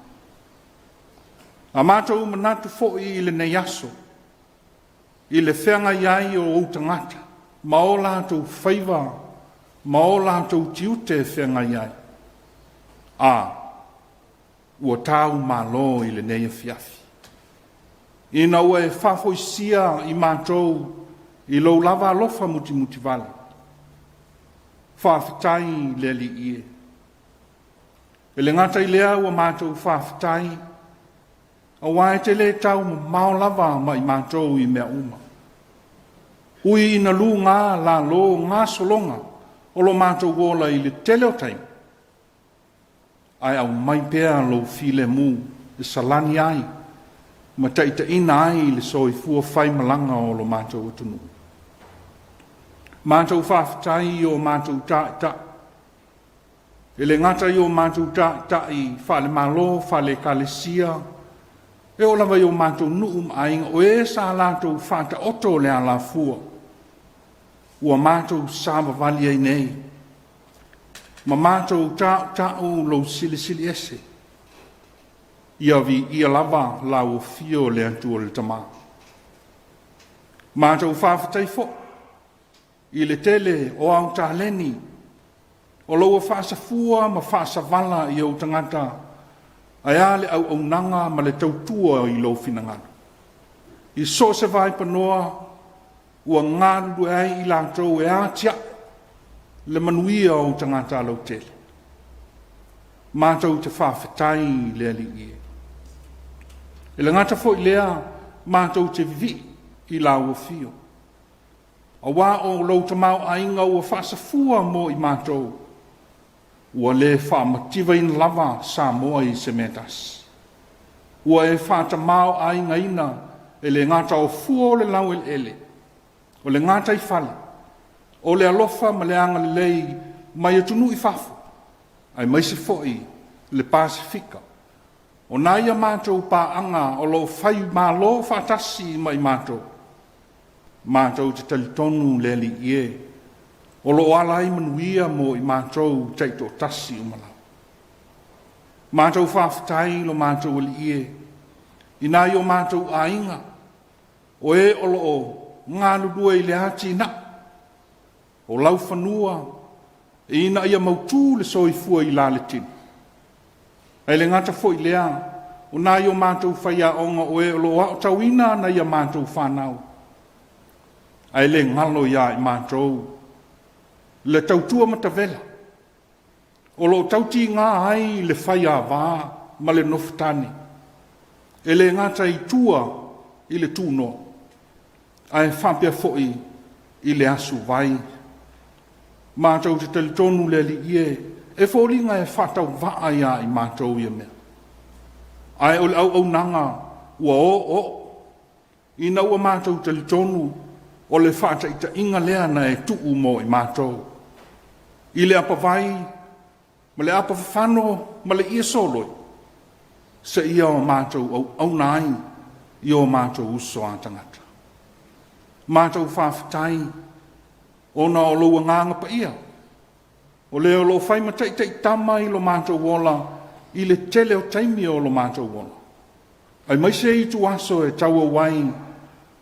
A mātou manatu fo i le nei aso. I le whenga iai o outangata. Ma o lātou whaiva. Ma o lātou tiute whenga iai. Ua tāu malo i le nei Afiafi. Ina ua e whafoisia i mātou i lau lava alofa muti vale. Whawhitai le li ie. E le ngata i lea ua mātou whawhitai. A wae te le tau mao lava ma i mātou i mea uma. Ui ina lu ngā la lo ngā solonga o lo mātou gola i le tele o taim. Ai au mai pēa lo file mu i salani ai. Ma taita ina ai le soi fua whai malanga o lo mātou atunu. Mātou whawhitai o mātou ta. E le ngata i o mātou ta i whale malo, whale kalesia. E o lava i o mātou nuum ainga o e sa lātou whata oto le a la fua. Ua mātou sāma vali ai nei. Ma mātou ta o lo sili ese. Ia lava la o fio le antua le tama. Mātou whawhitai fo. I le tele o au tāleni. O loa whaasa fua ma whaasa vala i au tangata. Ai ale au nanga ma le tautua i lo finangana. I so se vai panoa ua ngāru ai i lātou e ātia le manuia o tangata lau tele. Mātou te whawhitai lea li ie. E le ngata fo i lea mātou te vi i lau o fio. A wā o lau tamau ainga ua whaasafua mo i mātou. Ua le whaamativa in lava Samoa i se metas. Ua e whaatamau ainga ina e le ngata o fua o le lau ele. O le ngata i whale. O le alofa ma le anga le lei mai atunu i whafu. Ai mai se foi le Pasifika. O naia mātou pāanga o lo whai mālo whaatasi mai mātou. Mātou te talitonu le li ie. O lo alai manuia mo i mātou teito tasi umala. Mātou whawhitai lo mātou li ie. Ina i o mātou ainga. O e o lo o ngā lulua i le hati na. O lau whanua. E ina ia mautu le soifua i la le tinu. Ai le ngata fo i lea. O nā i o mātou whaia onga o e o lo au tauina na ia mātou whanau. Ai le ngalo ia i mātou. Le tautua matavela. O lo tauti ngā ai le whai a wā ma le nofutani. E le ngata i tua i le tūno. Ai whapia foi i le asu vai. Mātou te talitonu le li ie. E fōringa e whatau waa ia i mātou ia mea. Ai o le au nanga ua o. Ina ua mātou talitonu o le whata i ta inga lea na e tuu mo i mātou. I le apa vai, ma le apa whano, ma le ia soloi. Se ia o mātou au nai, i o mātou uso a tangata. Mātou whawhitai, o na o loa nganga pa ia. O leo lo whai matai tei tama i lo mātou wola, i le tele o taimi o lo mātou wola. Ai mai se i tu aso e taua wai,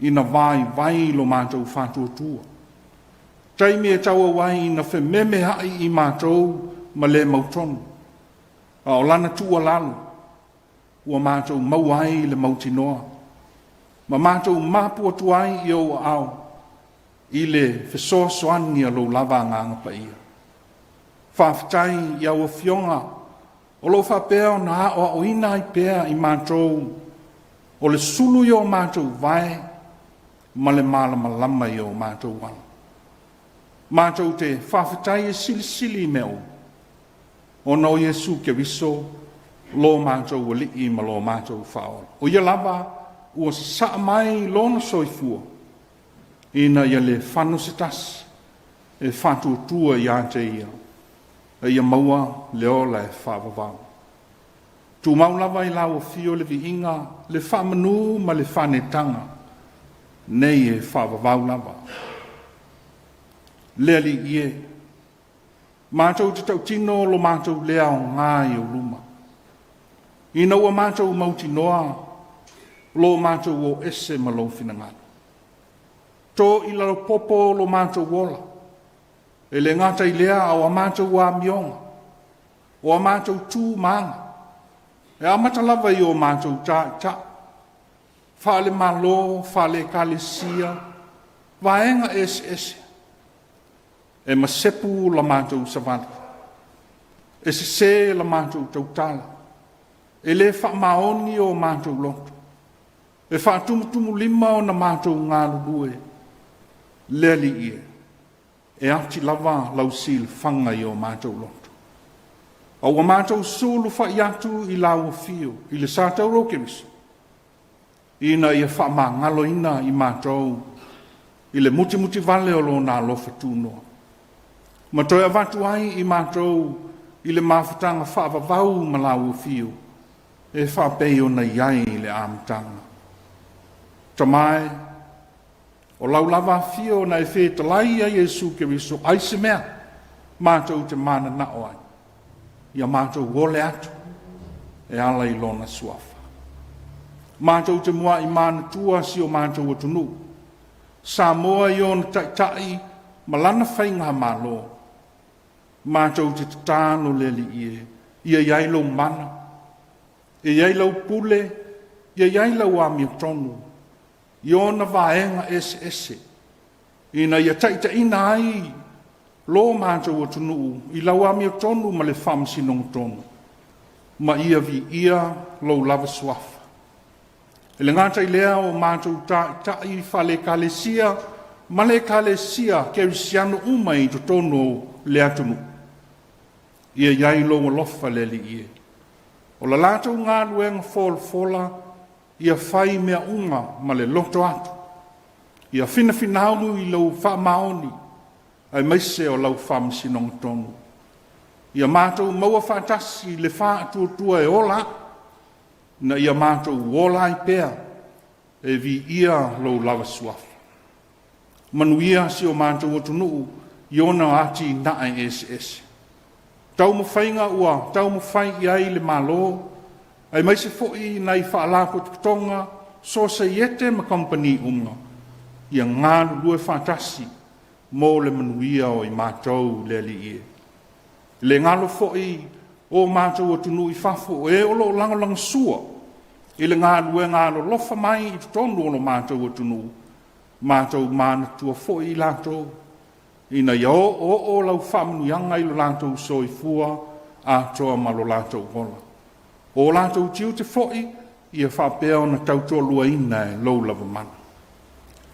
i na vai lo mātou whātua tua. Taimi e taua wai i na whe meme hai i mātou ma le mautonu. A o lana tua lalo, ua mātou mauai le mautinoa. Ma mātou māpua tuai i o au, i le whesoasoani a lo lava nganga pa ia. Whawhitai i au fionga, o lo whapea o na o ina i pea i mātou, o le sulu i o mātou vai, ma le malama i o mātou wala. Mātou te whawhitai e sili meo, o no Yesu ke viso, lo mātou wali i ma lo mātou whaola. O ia lava, ua sa mai lona soifua, ina ia le whanu se tas, e whātua tua i ate ia, e ia maua leola e whawawau. Tu maulava i lau fio le vihinga, le whamanu ma le whanetanga, nei e whawawau lava. Lea li ie, mātou te tau tino lo mātou lea o ngā i o luma. Ina ua mātou mauti noa, lo mātou o ese ma lo finangana. Tō i laro popo lo mātou wola, e le ngata i lea au a mātou a mionga, o a mātou tū maanga, e amata lava i o mātou ta, whale malo, whale kalesia, vaenga ese. E masepu la mātou savana. E se la mātou tautala. E le whamaoni o mātou loto. E whaatumutumu lima o na mātou ngālu lue. Leli ie. E ati lava lausil whanga i o mātou loto. Au a mātou sulu whaiatu i lau fio. I le sātau rokemiso. Ina ia whama ngalo ina i mātou. I le muti vale o lo nā lofa tūnoa. Ma toi avatu ai i mātou i le mawhatanga whaavavau ma lau fio. E whapei o na iai le āmatanga. Tamai, o lau lava fio na e whetalai a Yesu ke riso aise mea, mātou te mana na oai. Ia mātou wole atu, e ala i lona suafa. Mātou te mua i mana tua si o mātou o tunu. Samoa i ona tai, malana whainga malo. Mātou te tāno leli ie, ia iai lau mana, ia iai lau pule, ia iai lau amia tonu, i ona vaenga ese, ina ia taita ina ai, lo mātou o tunu, i lau amia tonu ma le whamsinong tonu, ma ia vi ia lau lava swafa. E le ngata i lea o mātou tai whale kalesia, ma le kalesia kerisiano umai to tonu le atunu. Ia iai longa lofa leli ie. O la lātou ngā luenga fola, ia whai mea unga ma le loto atu. Ia whinaunu i lau whamaoni, ai maise o lau whamsinong tonu. Ia mātou maua whātasi le whātua e ola, na ia mātou wola i pēr, e vi ia lau lava suafa. Manuia si o mātou o tunu, i ona ati nae ese. Tau mo whainga ua, tau mo whai i ai le malo, ai mai se fo'i nai whaalako tutonga, so se iete ma company unga, ia ngāru lue whātasi, mō le manuia o i mātou le li ie. Le ngalo fo'i o mātou o tunu i whafo, e olo langolang sua, i le ngalo lofa mai i tutonu o mātou o tunu, mātou māna tua fo'i i lātou, ina ia o lau whamanu yanga i lo lātou soifua, atoa ma lo lātou ola. O lātou tiu te fo'i, ia whapea o na tautoa luaina e lou lava mana.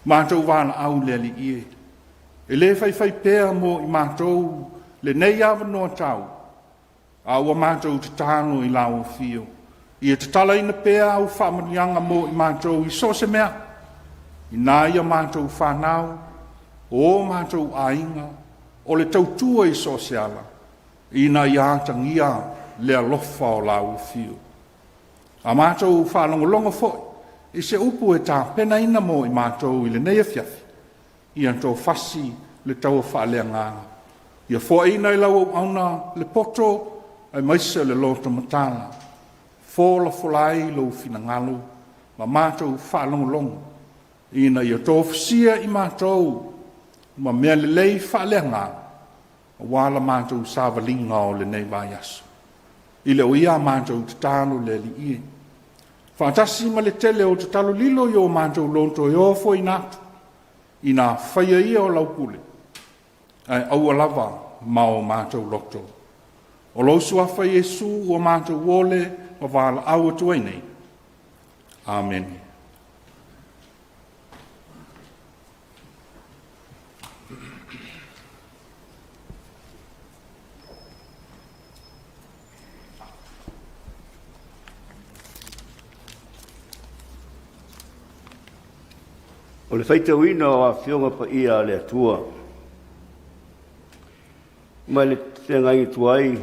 Mātou wāna au le ali ie. E le whai pēa mo i mātou le nei awa noa tau. A ua mātou te tāno i lau fio. Ia te tala ina pēa au whamanianga mo i mātou i so se mea. I nā ia mātou whanau, o mātou ainga, o le tautua i so se ala. I nā iātangia le alofa o lau fio. A mātou whanongolongo foi, i se upu e tā pena ina mo i mātou i le nei Afiafi. Ia tō fasi le tau whalea ngāna. Ia fo ina i lau auna le poto, ai maise le lota matala. Fola folai lo fina ngalu, ma mātou whalongolongo. Ina ia tō fisia i mātou, ma mea le lei whalea ngāna. Wala mātou sāwalinga o le nei vai aso. I le oia mātou te tālo le li ie. Whātasi ma le tele o te talo lilo i o mātou lonto i ofo i nātu. I nā whaia ia o laupule. Ai aua lava ma o mātou loto. O lausu awha Iesu o mātou wole ma wāla aua tuai nei. Amen. O le whaita wina o a whionga pa ia le atua. Mai le tengai tuai,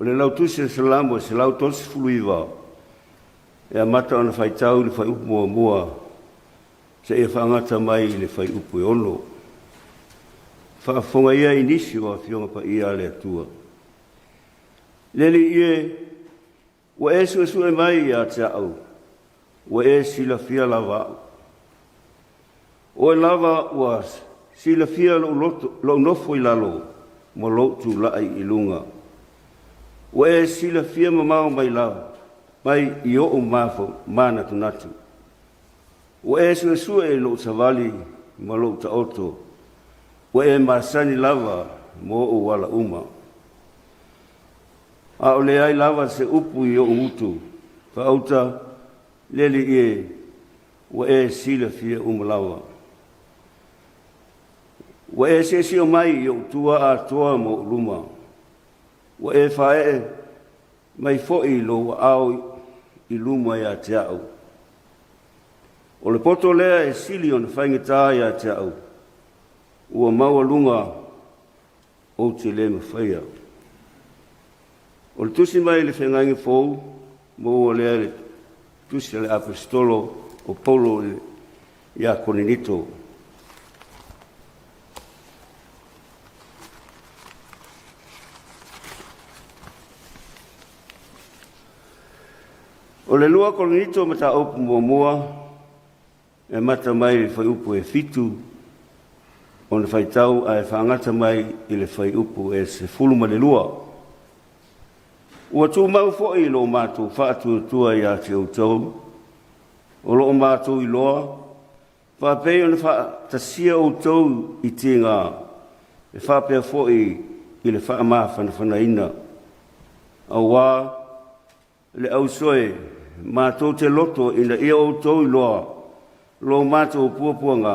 o le lau tusi se lamo se lau tosi fuluiva. E a mata ona whaitau le whai upu mua mua, se e whaangata mai le whai upu e ono. Whaafonga ia inisi o a whionga pa ia le atua. Leli ie, wa e su e mai ia te au, wa e sila fia lava. O e lava ua sila fia lo nofo i lalo, mo lo tu lai i lunga. O e sila fia mamao mai lao, mai i o mafo mana tunatu. O e sua e lo savali, mo lo ta oto. O e masani lava, mo o wala uma. A o le ai lava se upu i o utu, fa auta leli e, o e sila fia umalawa. Wa e se o mai o tua a toa mo luma. Wa e whae mai fo'i lo au i luma ia te au. O le poto lea e sili o na whaingita ia te au. Ua maua lunga o te le mawhaia. O le tusi mai le whengangi fōu, mo o lea le tusi le apostolo o Paulo ia koninito. O le lua kolonito mata opu mua e mata mai le whai upu e fitu o le whai tau a e whaangata mai i le whai upu e se fuluma le lua. Ua tū mau fo'i lo mātou whātua tua i a te outau o lo mātou i loa whapei o le whaatasia outau i te ngā e whapea fo'i i le whaamā whanawhanaina au wā le au soe mātou te loto ina ia o tau i loa, lo mātou puapua ngā.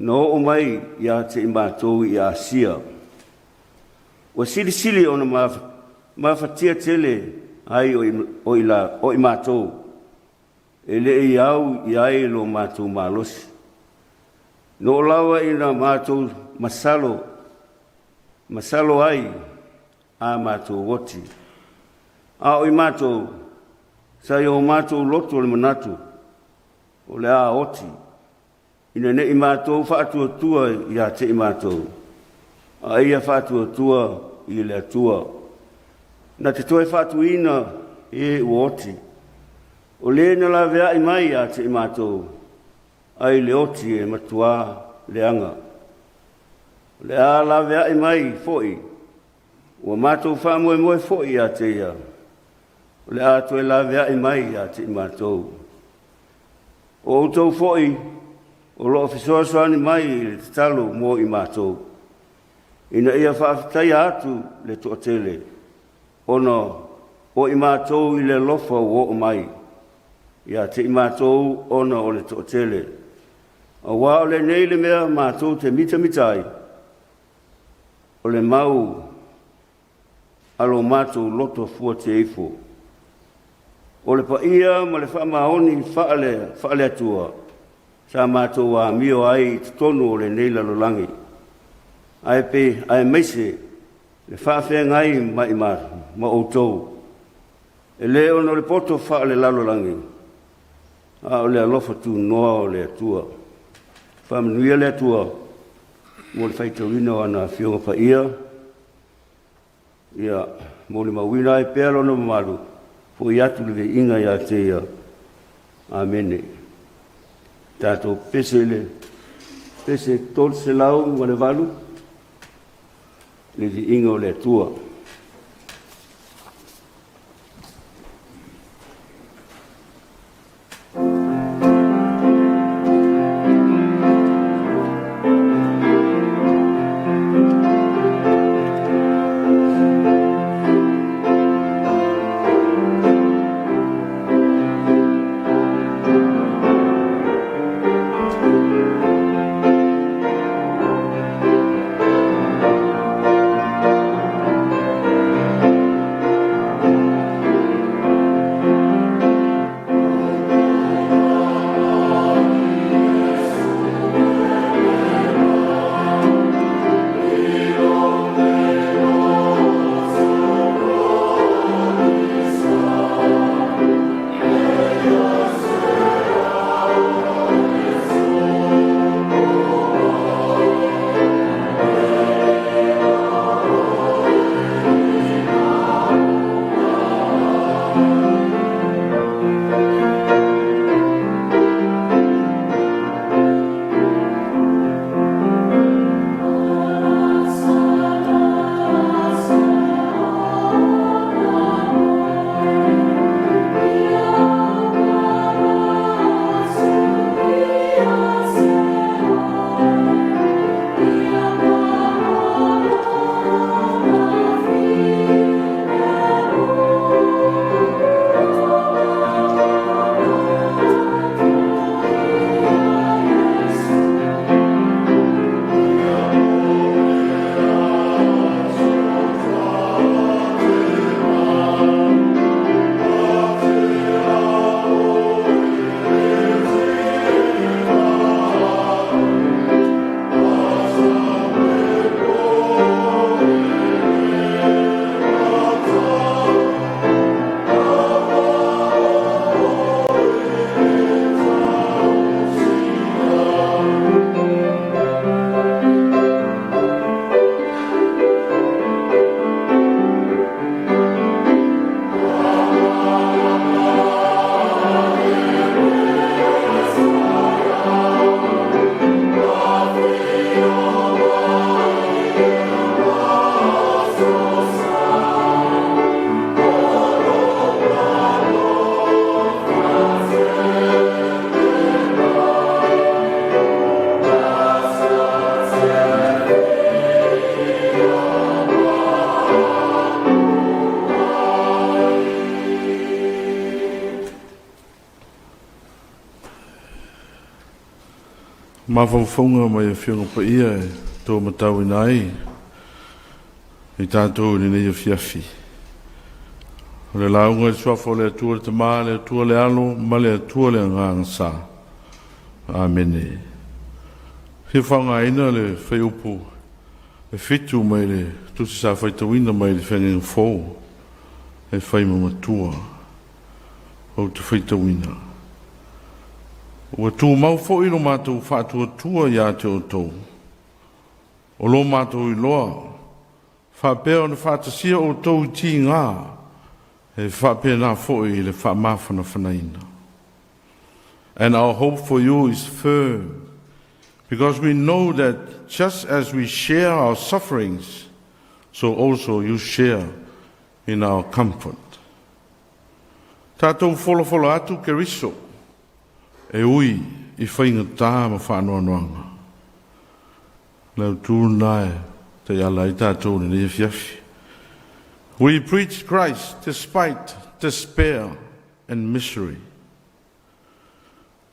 No o mai ia te i mātou i Asia. Wa sili o na mawhatia tele ai o i mātou. E le i au i ai lo mātou mālosi. No lawa ina mātou masalo ai a mātou woti. A o i mātou, sa i o mātou loto le manatu, o le a oti. Ina ne i mātou whaatua tua i a te i mātou. A ia whaatua tua i le atua. Na te toi whaatua ina e u oti. O le na la vea i mai a te i mātou. Ai le oti e matua le anga. O le a la vea i mai foi. O mātou whaamoe foi a te ia. O le ato e la vea i mai a te i mātou. O tau foi, o lo fisoa soani mai i le talo mo i mātou. Ina ia whaafitai atu le toatele. Ono o i mātou i le lofa o mai. Ia te i mātou ona o le toatele. A wā o le nei le mea mātou te mitamitai. O le mau alo mātou loto fua te eifo. O le paia ma le whaamaoni whaale atua. Sa mātou a mio ai tonu o le nei lalolangi. Ai pe, ai meise, le whaafea ngai mai ma outou. E le ono le poto whaale lalolangi. A o le alofa tu noa o le atua. Whaamanuia le atua. Mo le whaitawina ana whionga paia. Ia, mo le mawina ai pēr ono mamaru. Po i atu le inga ia te ia. Amene. Tātou pese tol se lau ma le valu. Le inga o le atua. Mawhawhonga mai a whionga pa ia e tō matau ina ai. I tātou ni nei Afiafi. O le launga e suafo le atua le tamaa, le atua le alo, ma le atua le ngang sa. Amene. He whanga ina le whaiupu, le fitu mai le, tusi sa whaitawina mai le whanging fō, e whaimamatua, o te whaitawina. Ua tū mau fo ino mātou whātua tua ia te o tau. O lo mātou I loa, whāpea o na whātasia o tau I ti ngā, e whāpea nā fo I le whāmāwhana whanaina. And our hope for you is firm, because we know that just as we share our sufferings, so also you share in our comfort. Tātou wholofola atu ke riso, e ui I whainga tā ma whanoanoanga. Lau tūnae, te ala I tātou ni Afiafi. We preach Christ despite despair and misery.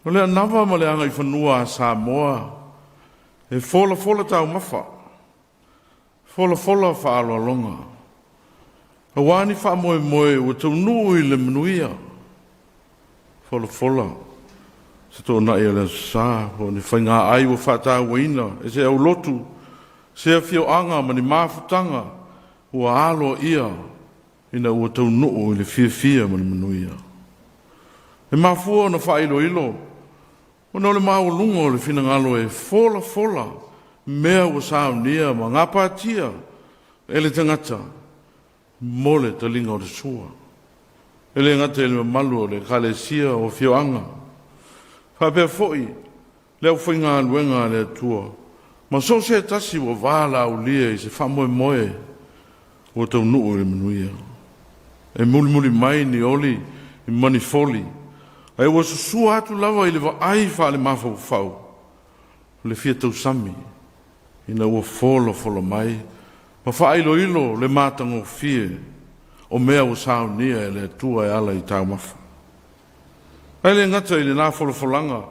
O lea nawa ma le anga I whanua Samoa, e fola tau mafa, fola whaaloa longa. A wāni wha moe ua tau nui le manuia, fola. Se tō nai o le sā, o ni whainga ai ua whata waina, e se au lotu, se a whio anga ma ni mawhutanga, ua alo ia, ina ua tau nuu i le fia ma ni manuia. E mawhua na wha ilo, o na le maua lunga o le whina ngalo e fola, mea ua sāu nia ma ngā pātia, e le tangata, mole talinga o le sua. E le ngata e le malu o le kalesia o whio anga. Whapea foi, leo whainga luenga le tua. Ma so se tasi wa wala au lia I se whamoe o tau nuu le manuia. E muli mai ni oli I mani foli. E ua susua atu lava I le wa ai wha le mawhau. Le fia tau sami. Ina ua fola mai. Ma wha ilo le mātango fie. O mea ua sao nia e le tua e ala I tau mawha. Ai le ngata I le nā folanga.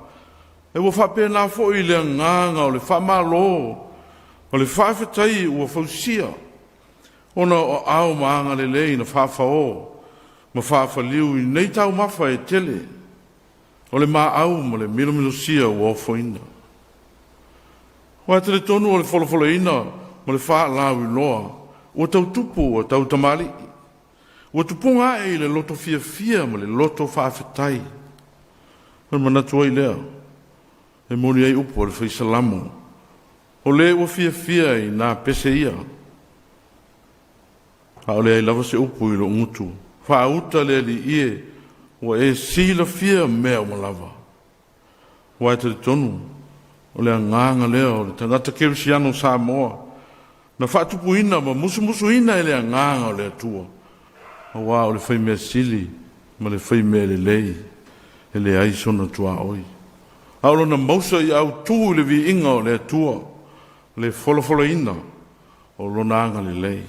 E ua whapea nā fo I le nganga o le whamalo. O le whawhetai ua whausia. Ona o au maanga le lei na whawhao. Ma whawhaliu I nei tau mawha e tele. O le maa au ma le milo sia ua ofoina. Wa te le tonu o le folofolo ina ma le wha lau I loa. Ua tau tupu o tau tamali. Ua tupunga e le loto fia ma le loto whawhetai. Ua manatu ai lea. E moni ai upo le whaisalamo. O le ua fia I nā pese ia. A o le ai lava se upo I lo ngutu. Whauta le li ie. Ua e sila fia mea o malava. Ua te tonu. O le nganga lea o le tangata Kirisiano Samoa. Na whatupu ina ma musu ina e le nganga o le atua. Ua o le whaimea sili. Ma le whaimea le lei. E le aisona tua oi. Aolo na mausa I au tū le vi inga o le atua. Le fola ina. O lona anga le lei.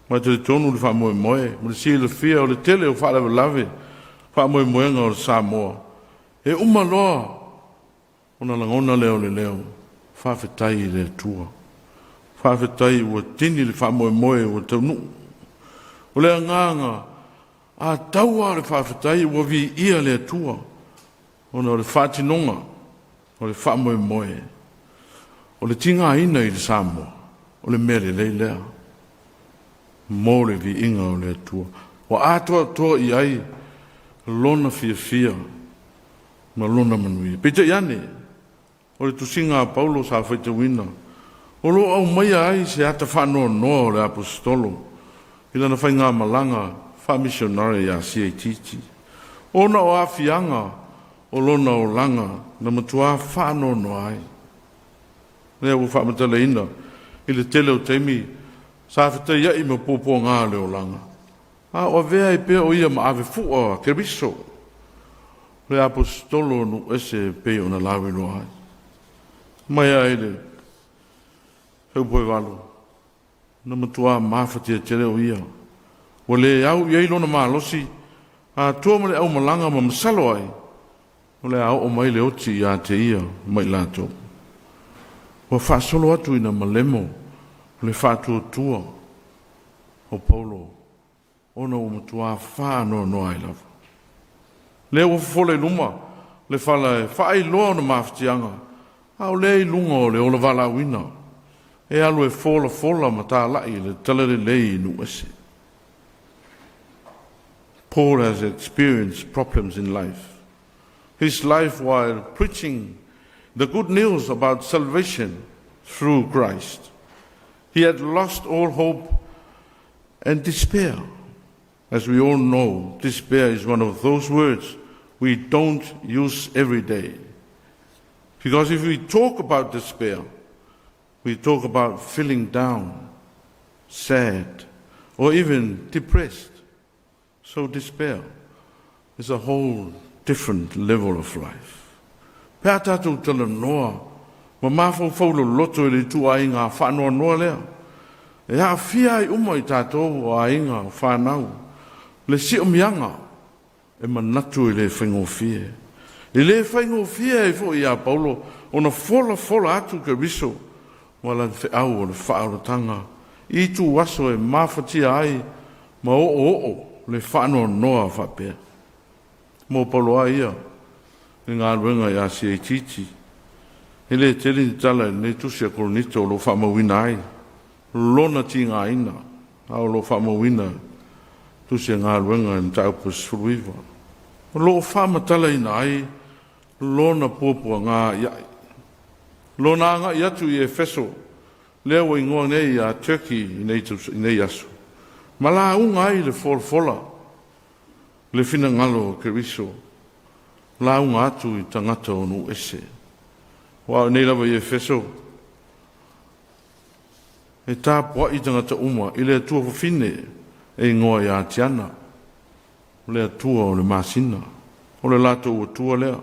Ma te tonu le wha moe. Ma le si le fia o le tele o wha lave. Wha moe nga o le Samoa. E umaloa. Ona langona leo le leo. Whawhetai le atua. Whawhetai ua tini le wha moe ua taunu. O le nganga. A taua le whawhetai ua vi ia le atua. Ona o le whatinonga. O le wha moe. O le tinga ina I le Samoa. O le mere lea. Mo le vi inga o le atua. O atoa I ai. Lona fia. Ma lona manuia. Pete iane. O le tusinga a Paulo sa whaitawina. O lo au mai ai se ata whanoa noa o le apostolo. Ila na whainga malanga. Faamisionare ya CATT. Ona o afianga. O lona o langa. Na matua whanoa noa ai. Lea u whamatala ina. Ile tele o teimi. Sa whata ia I ma popo ngā leo langa. A o vea I pea o ia ma ave fua keriso. Le apostolo nu ese pe o na lawe no ai. Mai ai le. Heu poe walu. Na matua mawhatia tere o ia. O le au iei lona maa losi. A tua ma le au malanga ma masalo ai. O le au o mai le oti I a te ia mai lato. O whaasolo atu ina malemo. Le whātua tua o Paulo. Ona o matua whāno no ai lava. Le o fole luma. Le whala e whaai loa na mawhitianga. Au le lunga o le ola wala wina. E alu e fola ma tā lai le talere lei nu ese. Paul has experienced problems in life. His life while preaching the good news about salvation through Christ. He had lost all hope and despair. As we all know, despair is one of those words we don't use every day. Because if we talk about despair, we talk about feeling down, sad, or even depressed. So despair is a whole different level of life. Pea tātou tala noa Ma mafau lo loto le tu ai ngā whanua noa lea. E a fia i uma i tātou o ai ngā whanau. Le si o mianga e manatu i le whaingo fie. I le whaingo fie e fo i a Paulo o na fola atu ke riso wala te au o le whaaratanga. I tu waso e mawhatia ai ma o le whanua noa whapea. Mō Paulo ai ia i ngā ruenga i a si e titi. I le teli ni tala ne tusia koronito lo whamawina ai. Lona ti ngā ina. Au lo whamawina tusia ngā ruenga i taupa suruiva. Lo whamatala ina ai. Lona pōpua ngā iai. Lona ngā iatu i Efeso. Lea wa ingoa nei a Turkey i nei asu. Ma la unga ai le fola. Le fina ngalo ke riso. La unga atu i tangata o nu ese. Wa nei lava i Efeso. E tā pua i tangata uma. I le atua fine e ingoa i a tiana. Le atua o le masina. O le lato o tua lea.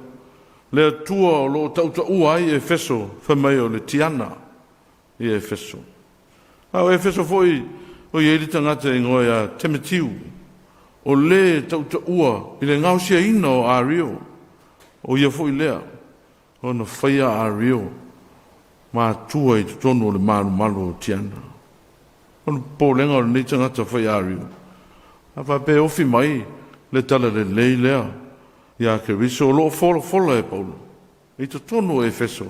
Le atua o lo tauta ua ai Efeso. Whamai o le tiana i Efeso. Au Efeso foi o i tangata ingoa i a Timotiu. O le tauta ua i le ngausia ina o a rio. O ia foi lea. O na whaia a rio. Ma tua i tutonu o le malu o tiana. O na pōlenga o le nei tangata whaia a rio. A whape ofi mai le tala le lei lea. Ia ke riso o loo fola e Paulo. I tutonu o Efeso.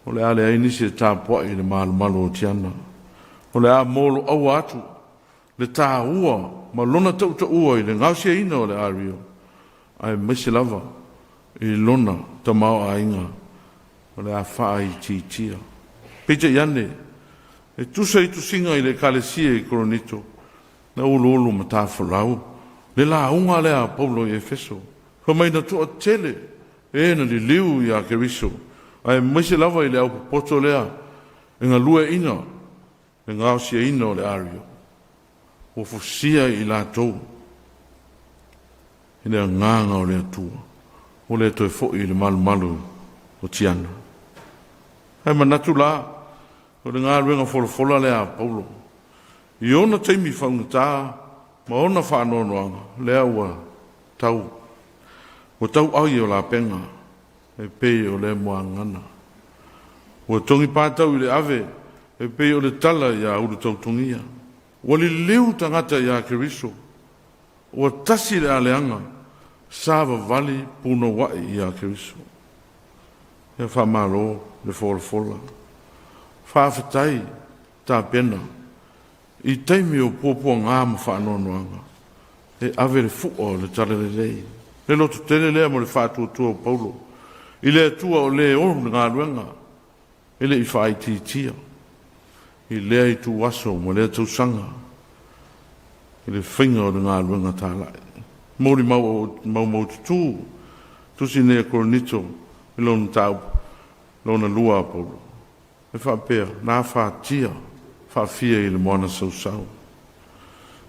O le ale ainisi e tāpua i le malu o tiana. O le a molo au atu. Le tā ua. Ma lona tauta ua i le ngausia ina o le a rio. Ai mese lava. I lona ta mao a inga. O le a wha i titia. Peter Iane. E tusa i tusinga i le kalesia i koronito. Na ulu ma tā whalau. Le la unga le a Paulo i Efeso. Ka mai na tua tele. E na li liu i a keriso. Ai mese lava i le au poto lea. E ngā lua ina. E ngausia ina o le a rio. O fusia i la tau. I le nganga o le atua. O le toi fo i le malu o tiana. Hai manatu la. O le ngā ruenga fola lea Paulo. I ona teimi whaungatā. Ma ona whaanoanoanga. Lea ua tau. O tau ai o la penga. E pei o le mua ngana. O tongi pātau i le ave. E pei o le tala i a uru tau tongia. O li leu tangata i a keriso. O tasi le aleanga. Sava vali puno wai i a keriso. E whamaro le fola. Whawhatai tā pena. I teimi o pōpua ngā ma whaanoanoanga. E ave le fuo le tala le lei. Le loto tele lea mo le whātua o Paulo. I le atua o le o ngā ruenga. I le i whaititia. I lea i tu waso mo lea tausanga. I le whinga o le ngā ruenga tālai. Mori mau tutu. Tusi nea koronito. I lona tau. Lona lua a Paulo. E whapea. Nā whātia. Whawhia i le moana sausau.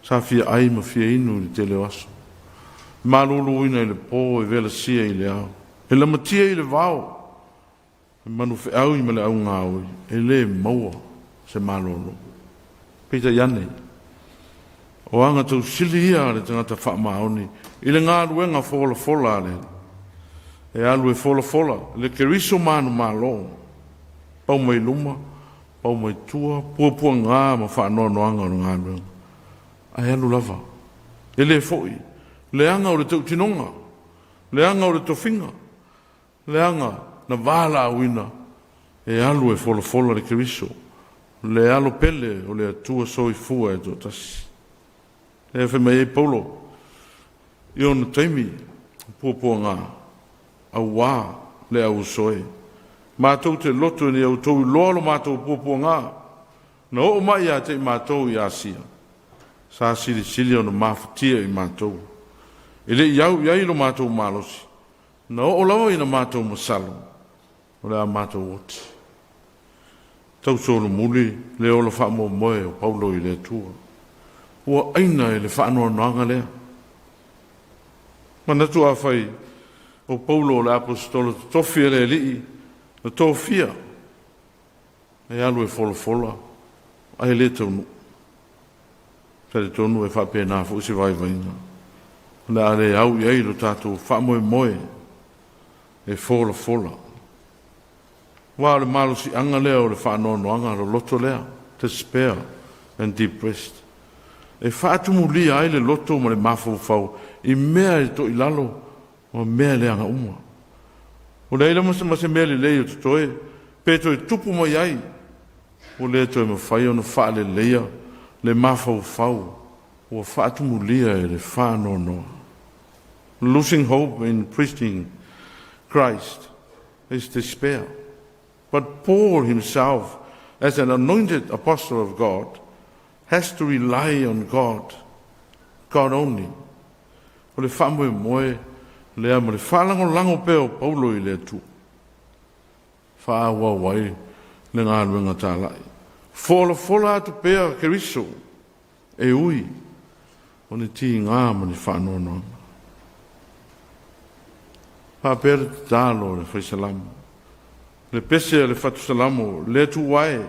Sa fia ai ma fia inu i te leo aso. Malulu ina i le pō e vela sia i le au. E la matia i le vau. E manu fe au i ma le au ngā oi. E le maua se malulu. Peter Iane. O anga tau sili ia le tangata wha maoni. I le ngā ruenga fola le. E alu e fola. Le keriso manu malo. Pau mai luma. Pau mai tua. Pua ngā ma wha noanga o ngā ruenga. Ai alu lava. E le foi. Le anga o le tau tinonga. Le anga o le tofinga. Le anga na vala wina. E alu e fola le keriso. Le alo pele o le atua soi fua e totasi. E whi mai e Paulo. I ona taimi. Pua ngā. Au wā le au soe. Mātou te loto ni au tau loalo mātou pua ngā. Na o mai a te mātou i Asia. Sa sili o na mawhatia i mātou. Ele iau iai lo mātou malosi. Na o lawa i na mātou masalo. O le a mātou oti. Tau solo muli le ola wha mo moe o Paulo i le tua. Ua aina i le wha anua noanga lea. Manatu a whai o Paulo o le apostolo tofi e le lii. Na tofia e alu e fola, ai le tonu. Tare tonu e whapena fu se vai vainga. Le are au iei lo tātou whamoe e fola. Wa le malo si anga lea o le whanono anga lo loto lea, despair and depressed. E whaatumu lia ai le loto ma le mafau i mea e to i lalo o mea le anga uma. O le ila mase mea le leo tutoe, peto e tupu mai ai, o le to e mawhai ono wha le leia, le mafau o whaatumu lia e le whanono. Losing hope in preaching Christ is despair. But Paul himself, as an anointed apostle of God, has to rely on God only. O le whamoe moe, le ama le whalango lango peo Paulo i le tu. Whaawa wai, le ngā ruenga tālai. Fola atu pea keriso, e ui, o ne ti ngā ma ni whanono. Pāpere te tālo le whaisalamu. Le pese le whatusalamu, le tu wae,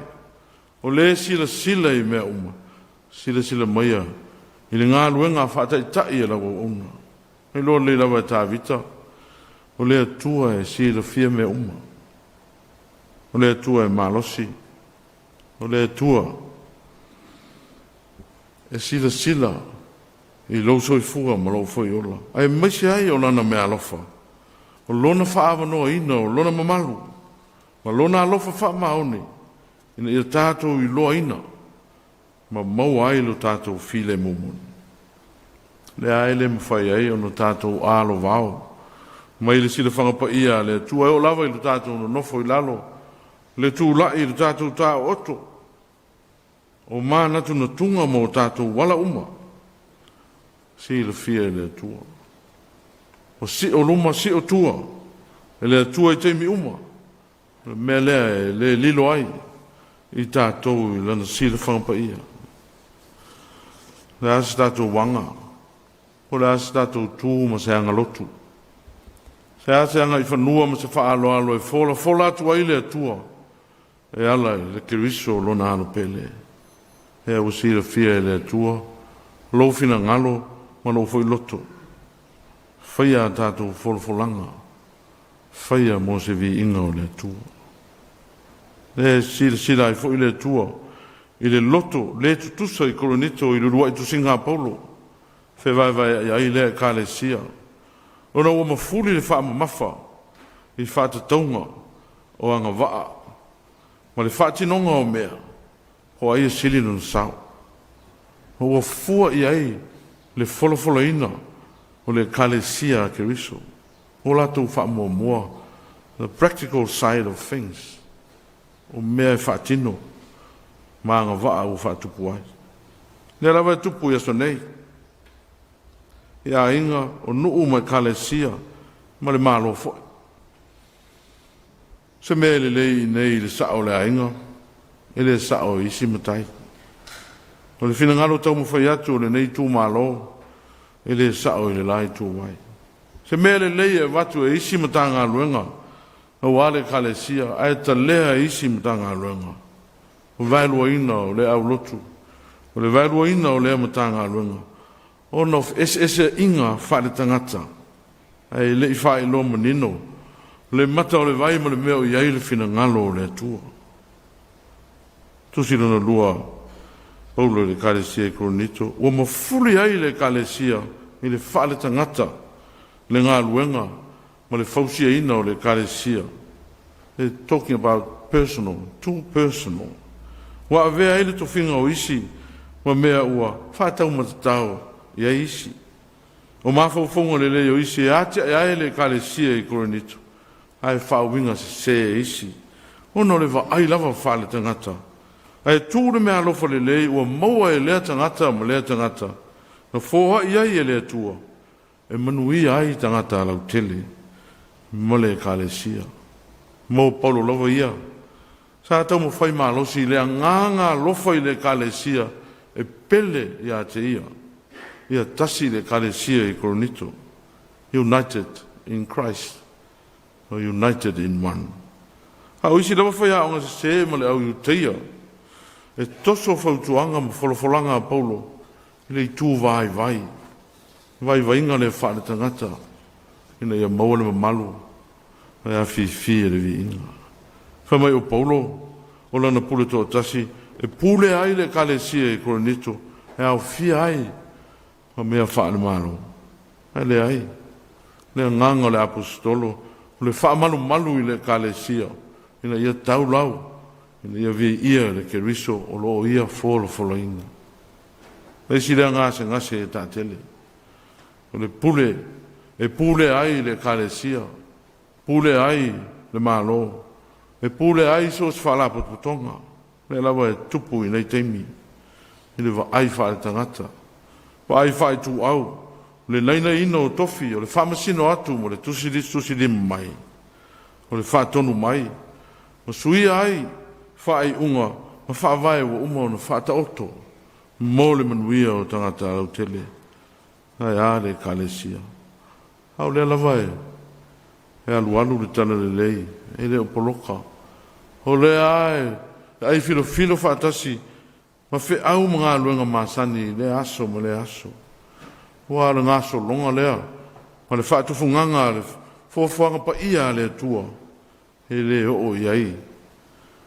o le sila i mea uma, sila maia, i le ngā luenga whaatai tai e lawa una. E loa le lawa e tā vita, o le atua e sila fia mea uma, o le atua e malosi, o le atua e sila, i lauso i fua ma lau foi ola. Ai maisi ai o lana mea alofa, o lona whaavanoa ina, o lona mamalu, ma lona alofa wha maone, ina i tātou i loa ina, ma mau ai lo tātou file mumon. Le aile mawhai ai o no tātou alo vau, ma ili sila whangapa ia, le tu ai o lava i lo tātou no nofo i lalo, le tu lai i lo tātou tā oto, o mā natu na tunga mo tātou wala uma, si le fia le tua. O si o luma si o tua, e le tua i teimi uma, me le lilo ai, i tātou i lana si le whangapa ia. Le asa tātou wanga, o le asa tātou tū ma se anga lotu. Se asa anga i whanua ma se whaalo e fola atu ai le tua, e ala le kiriso lona anu pele. E au si le fia e le tua, lo fina ngalo, ma lo foi loto. Whaia tātou folanga, whaia mo se vi inga o le tua. Le sila i foi le tua, i le loto, le tutusa i kolonito, i lurua i tusinga Paulo, fe vai ai le kalesia. Ona ua mafuli le wha mafa, i wha taunga o anga waa, ma le wha tinonga o mea, ho ai sili nun sao. Ua fua i ai le fola ina, o le kalesia ke riso. O lato wha mua, the practical side of things. O mea e wha tino, ma anga waa o wha tupu ai. Le lawa e tupu ia so nei. Ia inga o nuu mai kalesia, ma le malo foi. Se mea le lei nei le sao le ainga, e le sao isi matai. O le fina ngalo tau mawhai atu le nei tū malo, e le sao i le lai tū wai. Se mea le lei e watu e isi matanga luenga, o wale kalesia, ai ta lea isi matanga luenga. O vailua ina o le au lotu, o le vailua ina o lea matanga luenga. O nof ese inga whare tangata, ai le i whae lo manino, le mata o le vai ma le mea o iai le fina ngalo o le atua. Tusi lona lua, Paulo le kalesia i Koronito, ua mafuli ai le kalesia i le whale tangata, le ngā luenga, ma le fausia ina o le kalesia. They're talking about personal, too personal. Wa avea ele to finga o isi, wa mea ua, whātau matatau, ia isi. O mawhauwhonga le leo isi, e ae le kalesia i Koronito, ai whauwinga se isi. Ono le wa ai lava whale tangata, ai tūre mea alofa le lei, ua maua e lea tangata ma lea tangata. Na fōha iai e lea tua. E manui ai tangata lau tele. Ma le kalesia. Mo Paulo lava ia. Sa tau mo whai malosi lea nganga lofa i le kalesia. E pele ia te ia. Ia tasi le kalesia i Koronito. United in Christ. Or united in one. o isi lava whai aonga se ma le au iuteia. E toso whautuanga ma wholofolanga a Paulo. Ile I tū vai vai. Vai vainga le whaare tangata. Ina ia maua le mamalu. Ai a Afiafi le vi inga. Whamai o Paulo. O lana pule tō tasi. E pule ai le kalesia e koronito. E au fia ai. Ma mea whaare malo. Ai le ai. Le nganga le apostolo. Le whaamalu malu I le kalesia. Ina ia tau lau. Ina ia vi ia le keriso. O lo ia folo inga. Le si le ngase e tātele. O le pule. E pule ai le kalesia. Pule ai le malo. E pule ai so se whala putonga. Le lawa e tupu I nei teimi. I le wa ai whae tangata. Wa ai whae tu au. Le naina ino o tofi. O le whamasino atu mo le tusili mai. O le whaatonu mai. O suia ai whae unga. Ma whaavae wa uma o na whaata oto. Mo le manuia o tangata au tele. Ai a le kalesia. Au le lawa e. E alu le tala le lei. E le o poloka. O le ai filo whaatasi. Ma fe au mga aluenga masani le aso ma le aso. Wa le ngaso longa lea. Ma le whaatufunganga le fuafuanga pa ia le tua. E le o iai.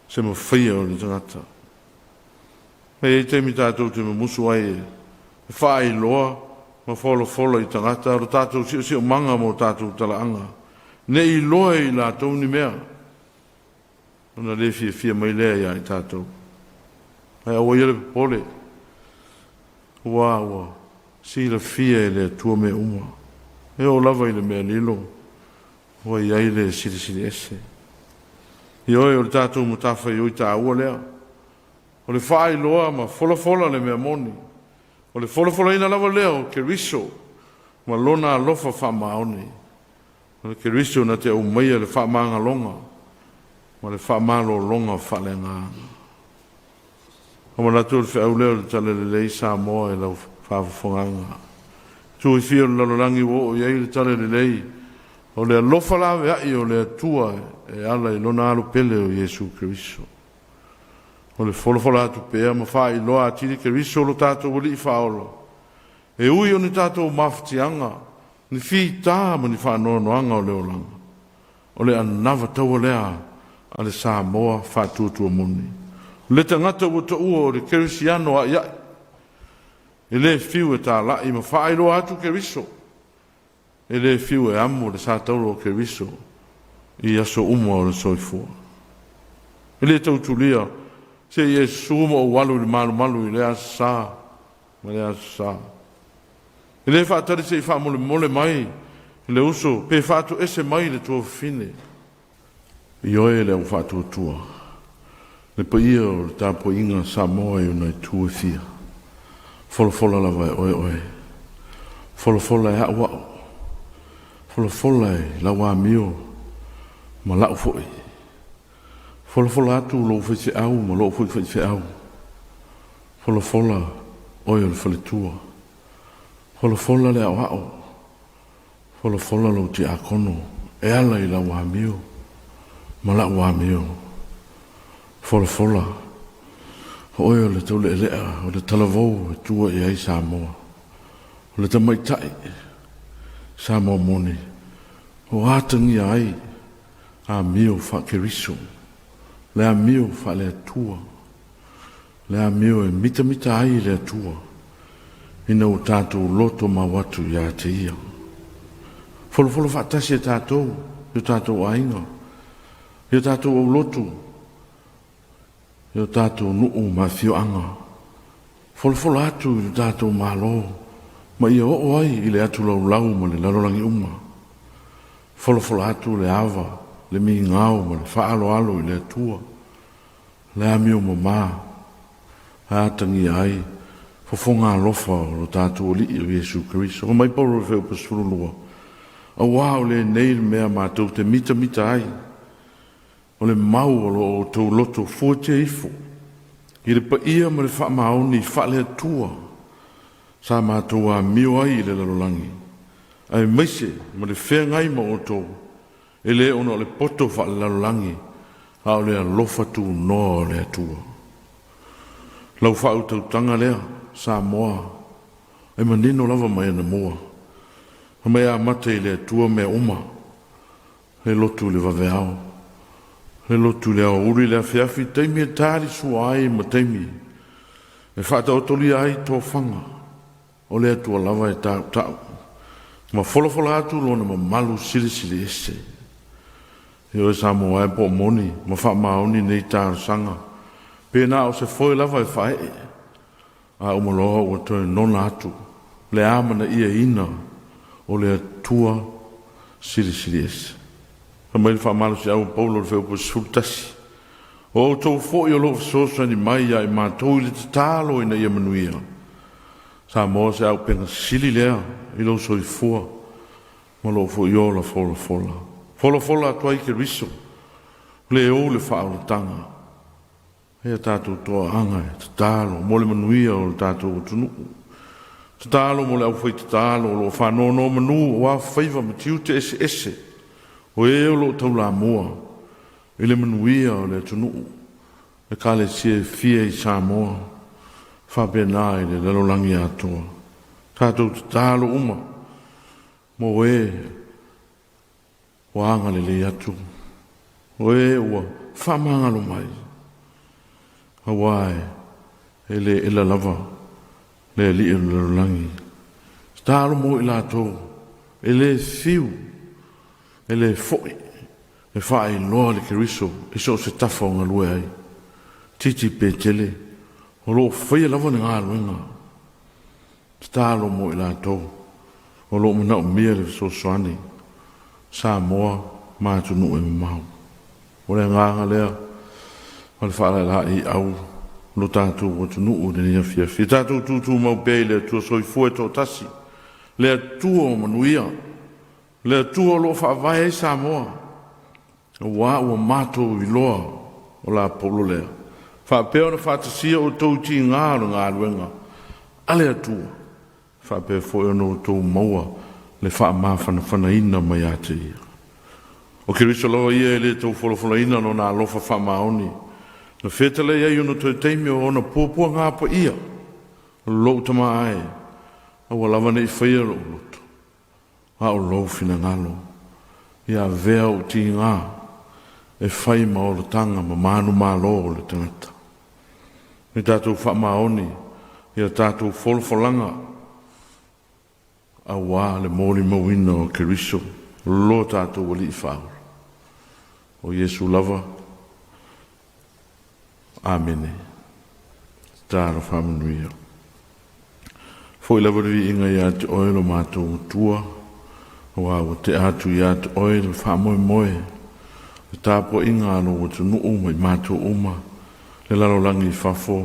Se ma whaia o le tangata. E te mi tātou te musu ai e. E whaai loa. Ma folo I tangata. O tātou si o manga mo tātou talaanga. Ne I loa I la tau ni mea. Ona le fia mai lea ia I tātou. Ai awa ia le pole. Ua. Si la fia I le tua me uma. E o lava I le mea lilo. Ua iai le siri ese. I oe o le tātou mutafa I oi tā ua lea. O le whaai loa ma fola le mea moni. O le fola ina lava lea o ke riso. Ma lona alofa wha maoni. O le ke riso na te au meia le wha maanga longa. Ma le whaamalo longa whale ngā. O ma natu le whiau leo le tale le lei Samoa e lau whawhonganga. Tu I whio le lalorangi wo o iei le tale le lei. O le alofa lawe ai o le atua e ala I lona alu pele o Jesu Keriso. O le wholofola atu pēa ma wha I loa atiri Keriso lo tātou wali I whaolo. E ui o ni tātou mawhatianga. Ni whi tā ma ni whanoanoanga o leo langa. O le anawa taua lea. Ale Samoa whātuatua moni. Le tangata ua ua o le kerisiano a iai. E le fiu e tā lai ma whaeiro atu keriso. E le fiu e amu le sātauro o keriso. I aso uma o le soifua. E le tautulia. Se I e suma o walu le malu I le asa. Ma le asa. E le whaatari se I whaamole mai. E le uso. Pe whaatu ese mai le tua fine. I oe le au whātuatua. Le pa ia o le Tapuaiga Samoa I unai tue fia. Folofola lawa e oe. Folofola e hau. Folofola e lawa mio. Ma lau foi. Folofola atu lo fai au ma lo fai au. Folofola oe o le whaletua. Folofola le au. Folofola lo te akono. E ala I lawa mio. Ma la ua meo. Fola. Oe o le tau le elea, o le talavou e tua I ai Samoa. O le tamaitai. Samoa moni. O atangi ai. A meo wha keriso. Le a meo wha le atua. Le a meo e mita ai le atua. Ina o tātou loto ma watu ia te ia. Fola wha tasi e tātou. I tātou ainga. Ia tātou au lotu. Ia tātou nuu ma whioanga. Folofola atu I tātou malo. Ma ia o ai I le atu lau ma le lalorangi uma. Folofola atu le ava, le mi ngau ma le whaalo I le atua. Le amio ma. Atangi ai. Fofonga alofa o tātou li I Jesu Keriso. O mai pauro wheo pasurulua. A wao le nei mea mātou te mita ai. O le mau o tau loto fuate ifo. I le pa ia ma le wha maoni wha le atua. Sa mātou a mio ai I le lalolangi. Ai maise ma le whea ngai ma o tau. E le ono le poto wha le lalolangi. a o lea lofa tu no lea tua. Lau whau tau tanga lea, Samoa, e manino lava mai ana mua. Ha mea mate lea tua mea uma, he lotu le vaveao. He lotu lea uri lea Afiafi, teimi e tāri sua ai ma teimi. E whata otoli ai tō whanga, o lea tua lava e tau tau. Ma wholofola atu lona ma malu sili sili ese. E o Samoa e po moni, ma wha maoni nei tāra sanga. Pēnā o se foi lava e whae. A umaloha ua toi nona atu. Le amana ia ina o le tua siri siri ese. Ka mai le wha malu si au paulo le wheupo sultasi. O tau fōi o lo fisosa ni mai ai mātou i le tatalo ina ia manuia. Samoa se au penga sili lea i lo soi fua. Ma lo fōi o la fola fola. Fola fola atua i ke riso. Le o le wha le tanga. Hea tātou toa anga e tatalo. Mo le manuia o le tātou tunu. Tatalo mo le au whai tatalo. Lo whanono manu o a whaiva matiu te ese ese. O e o lo tau la mua. I le manuia o le tunu. E ka le sie fia i Samoa. Whapena i le lalolangi atoa. Tātou tatalo uma. Mo e o anga le atu. O e ua whamangalo mai. Hawaii, ele ela lava, le li ela langi. Stalo mo ila to, ele fiu, ele foi, e fai loa le keriso, e so se tafa o ngalue ai. Titi pe tele, o lo fai lava ni ngā luenga. Stalo mo ila to, o lo mana o mia le so soani, Samoa, mātu nu e mau. O le nganga lea, o le whaala la i au lo tātou o tunu o le nia Afiafi. Tātou tūtū mau pēi lea tua soi fue tō tasi. Lea tua o manuia. Lea tua lo whaavai e Samoa. O wā ua mātou i loa o la polo lea. Whaapea na whaatasia o tau ti ngāro ngā luenga. A lea tua. Whaapea fwoi ono o tau maua le wha mawhana whanaina mai ate ia. O kiriso loa ia e le tau wholofolaina no nā lofa wha maoni. Na whetala ia iuno toi teimi o ona pōpua ngāpa ia. Lou tama ai. Awa lava nei whaia lo loto. A o lou fina ngalo. Ia vea o ti ngā. E whai ma o le tanga ma manu ma lo o le tangata. Ni tātou wha maoni. Ia tātou wholofalanga. A wā le mōri mawina o keriso. Lo tātou wali i whāura. O Yesu lava. Amene. Tāra whamanuia. Foi lava rivi inga i ate oelo mātou tua. Wa te atu i ate oelo whamoe moe. Tāpo inga alo o te nuu mai mātou uma. Le lalo langi i whafo.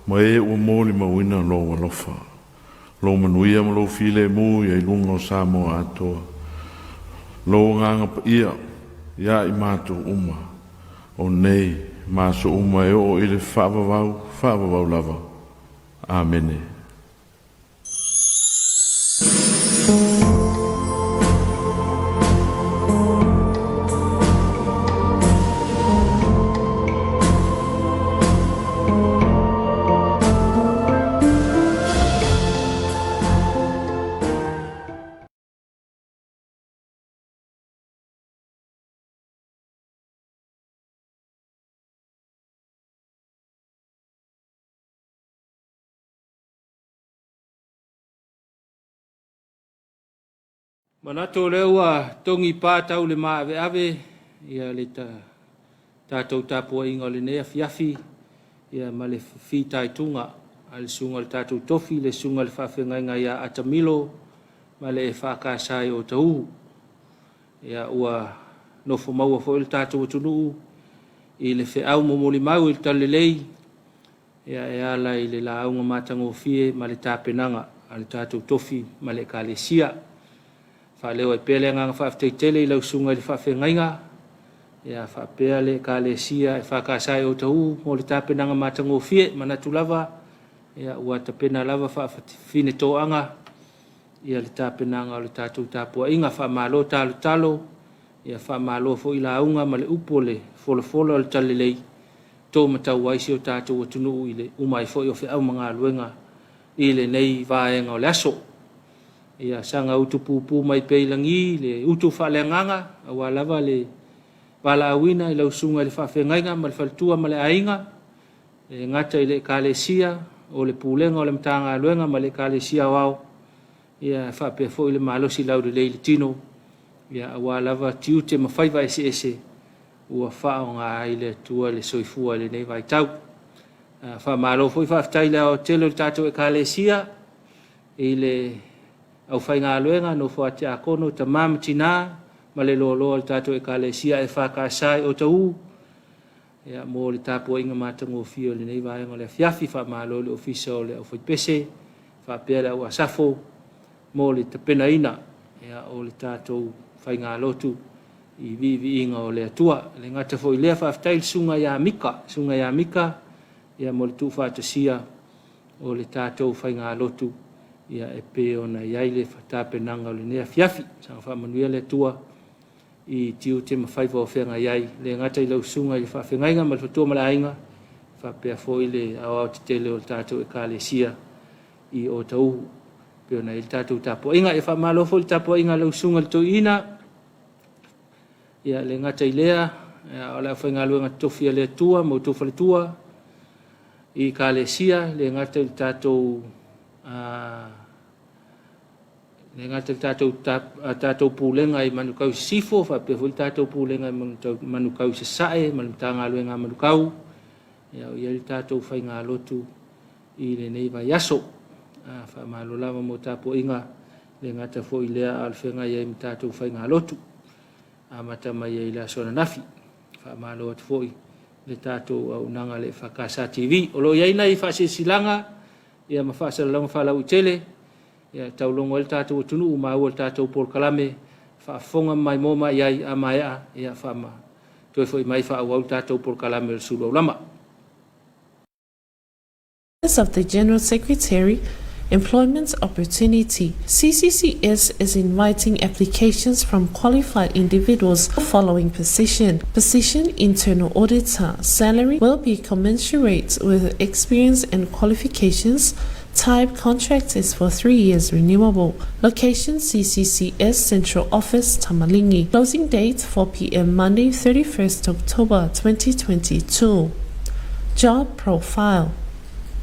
Ma e ua mōli mawina lo wa lofa. Lo manuia ma lo file mu i lunga o Samoa atoa. Lo nganga pa ia. Ia i mātou uma. O nei. Maso uma e o ile whaavavau lava. Amene. Manato leua tongi pātau le maa ave ia le tātou Tapuaiga o le nei Afiafi ia ma le fitaitunga a le sunga le tātou tofi le sunga le whawhengainga ia atamilo ma le whakasai o tau ia ua nofo maua fo le tātou tunu i le whiau momoli mau i le talelei ia e ala i le launga matango fie ma le tāpenanga a le tātou tofi ma le kalesia leo e pele nga whaafteitele i lau sunga i le whawhengainga. Ia whapea le kalesia e whakasai o tau mo le tāpenanga matango fie manatu lava. Ia ua tapena lava whaafine toanga. Ia le tāpenanga o le tātou Tapuaiga whamalo talo ia whaamaloa fo i la unga ma le upo le fola le talelei tō matau waisi o tātou atunu i le umai fo i o whiau mga luenga i le nei vaenga o le aso. Ia sanga utu pupu mai peilangi le utu whaaleanganga awa lava le wala awina i lau sunga le whawhengainga ma le whaltua ma le ainga e ngata i le kalesia o le pulenga o le mtanga luenga ma le kalesia wao ia whapea fo i le malosi lau le leile tino ia awa lava tiute ma whaiva ese ua whao ngā i le tua le soifua le nei vai tau wha malo fo i whaftai le o telo le tātou e kalesia i le au whai ngā luenga no whaate a kono ta mamatina ma le lolo le tātou e kalesia e whakasai o tau ia mo le Tapuaiga matango fio le nei vai ngole Afiafi fa malo le ofisa o le au pese fa pela o asafo mo le tapenaina ia o le tātou whai ngā lotu i vivi inga o le atua le ngata fo i lea whaftai sunga ya mika ia mo le tu whatasia o le tātou whai ngā lotu ia e pe ona iai le whatapenanga o le nea Afiafi sanga whamanuia le atua i tiu te mawhaiva o whenga iai le ngata i lau sunga i whawhengainga ma le whatua ma le ainga whapea fo i le au te tele o le tātou e kalesia i o tau pe ona i le tātou Tapuaiga e whamalofo le Tapuaiga lau sunga le toina ia le ngata i lea o le whainga luenga tofia le tua mo tofa le tua i kalesia le ngata i le tātou le ngata i tātou pulenga i manukau sifo whapea fo i tātou pulenga i manukau sasae manutanga luenga manukau ia o le tātou whainga lotu i le nei vai aso whamalo lava mo Tapuaiga le ngata fo i lea alwhenga iai mi tātou whainga lotu mata mai i la sona nafi whamalo atu fo i le tātou au nanga le whakasa TV o lo iai nei whasesilanga ia ma whasalalanga whalau i tele ia taulongo le tātou atunu u mau le tātou polkalame whaafonga mai moma iai a maea ia whama toi fo i mai whaau au tātou polkalame le Suluaulama. Of the General Secretary, Employment Opportunity. CCCS is inviting applications from qualified individuals for following position. Position Internal Auditor. Salary will be commensurate with experience and qualifications. Type contract is for 3 years renewable. Location CCCS Central Office Tamalingi. Closing date 4 p.m. Monday 31st October 2022. Job profile.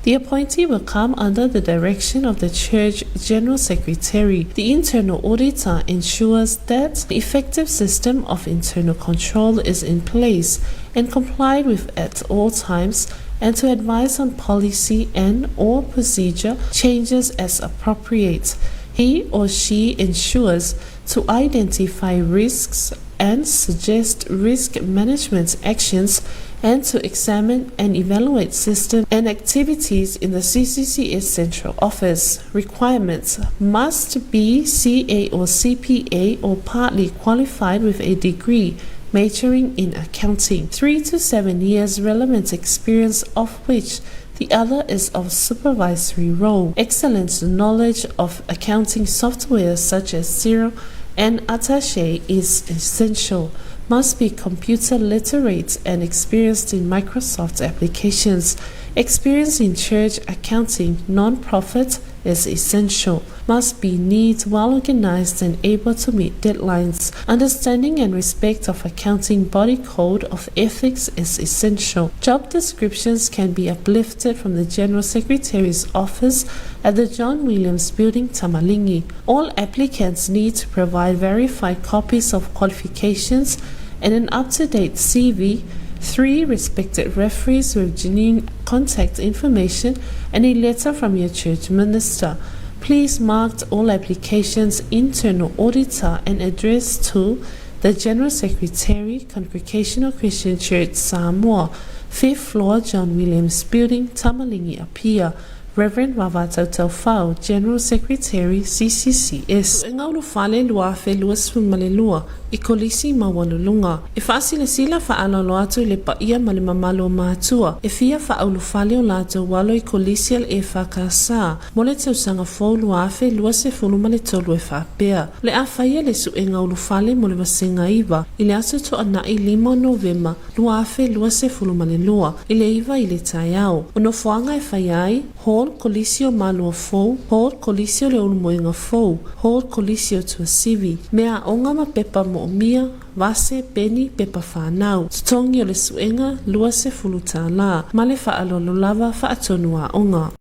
The appointee will come under the direction of the Church General Secretary. The Internal Auditor ensures that the effective system of internal control is in place and complied with at all times, and to advise on policy and/or procedure changes as appropriate. He or she ensures to identify risks and suggest risk management actions and to examine and evaluate systems and activities in the CCCS Central Office. Requirements: must be CA or CPA or partly qualified with a degree majoring in accounting. 3 to 7 years relevant experience, of which the other is of supervisory role. Excellent knowledge of accounting software such as Xero and Attaché is essential. Must be computer literate and experienced in Microsoft applications. Experience in church accounting, non-profit is essential. Must be neat, well organized and able to meet deadlines. Understanding and respect of accounting body code of ethics is essential. Job descriptions can be uplifted from the General Secretary's office at the John Williams Building, Tamalingi. All applicants need to provide verified copies of qualifications and an up-to-date CV, 3 respected referees with genuine contact information, and a letter from your church minister. Please mark all applications Internal Auditor and address to the General Secretary, Congregational Christian Church Samoa, 5th floor, John Williams Building, Tamalingi, Apia. Reverend Wavatau Taufau, General Secretary, CCCS. Ngaulu fale lua fe luas malelua, ikolisi mawalulunga. Ifasile sila fa alalo atu le paia malimamalo maatua. Ifia fa aulu fale o lato walo ikolisi al EFKS, mole te usanga fo lua fe luas e fulu male tolu e fa pea. Le afaia le su ngaulu fale mole wasenga iwa, ile asu to ana i 5 Novemba, lua fe luas e fulu male lua, ile iwa ile tayao. Unofuanga e fayai, Hall kolisio malua fou, hall kolisio le ulumoinga fou, hall kolisio tua sivi. Mea onga ma pepa mo mia, vase, peni, pepa whanau. Tutongi o le suenga, lua se fuluta la, male fa alolo lava fa atonua onga.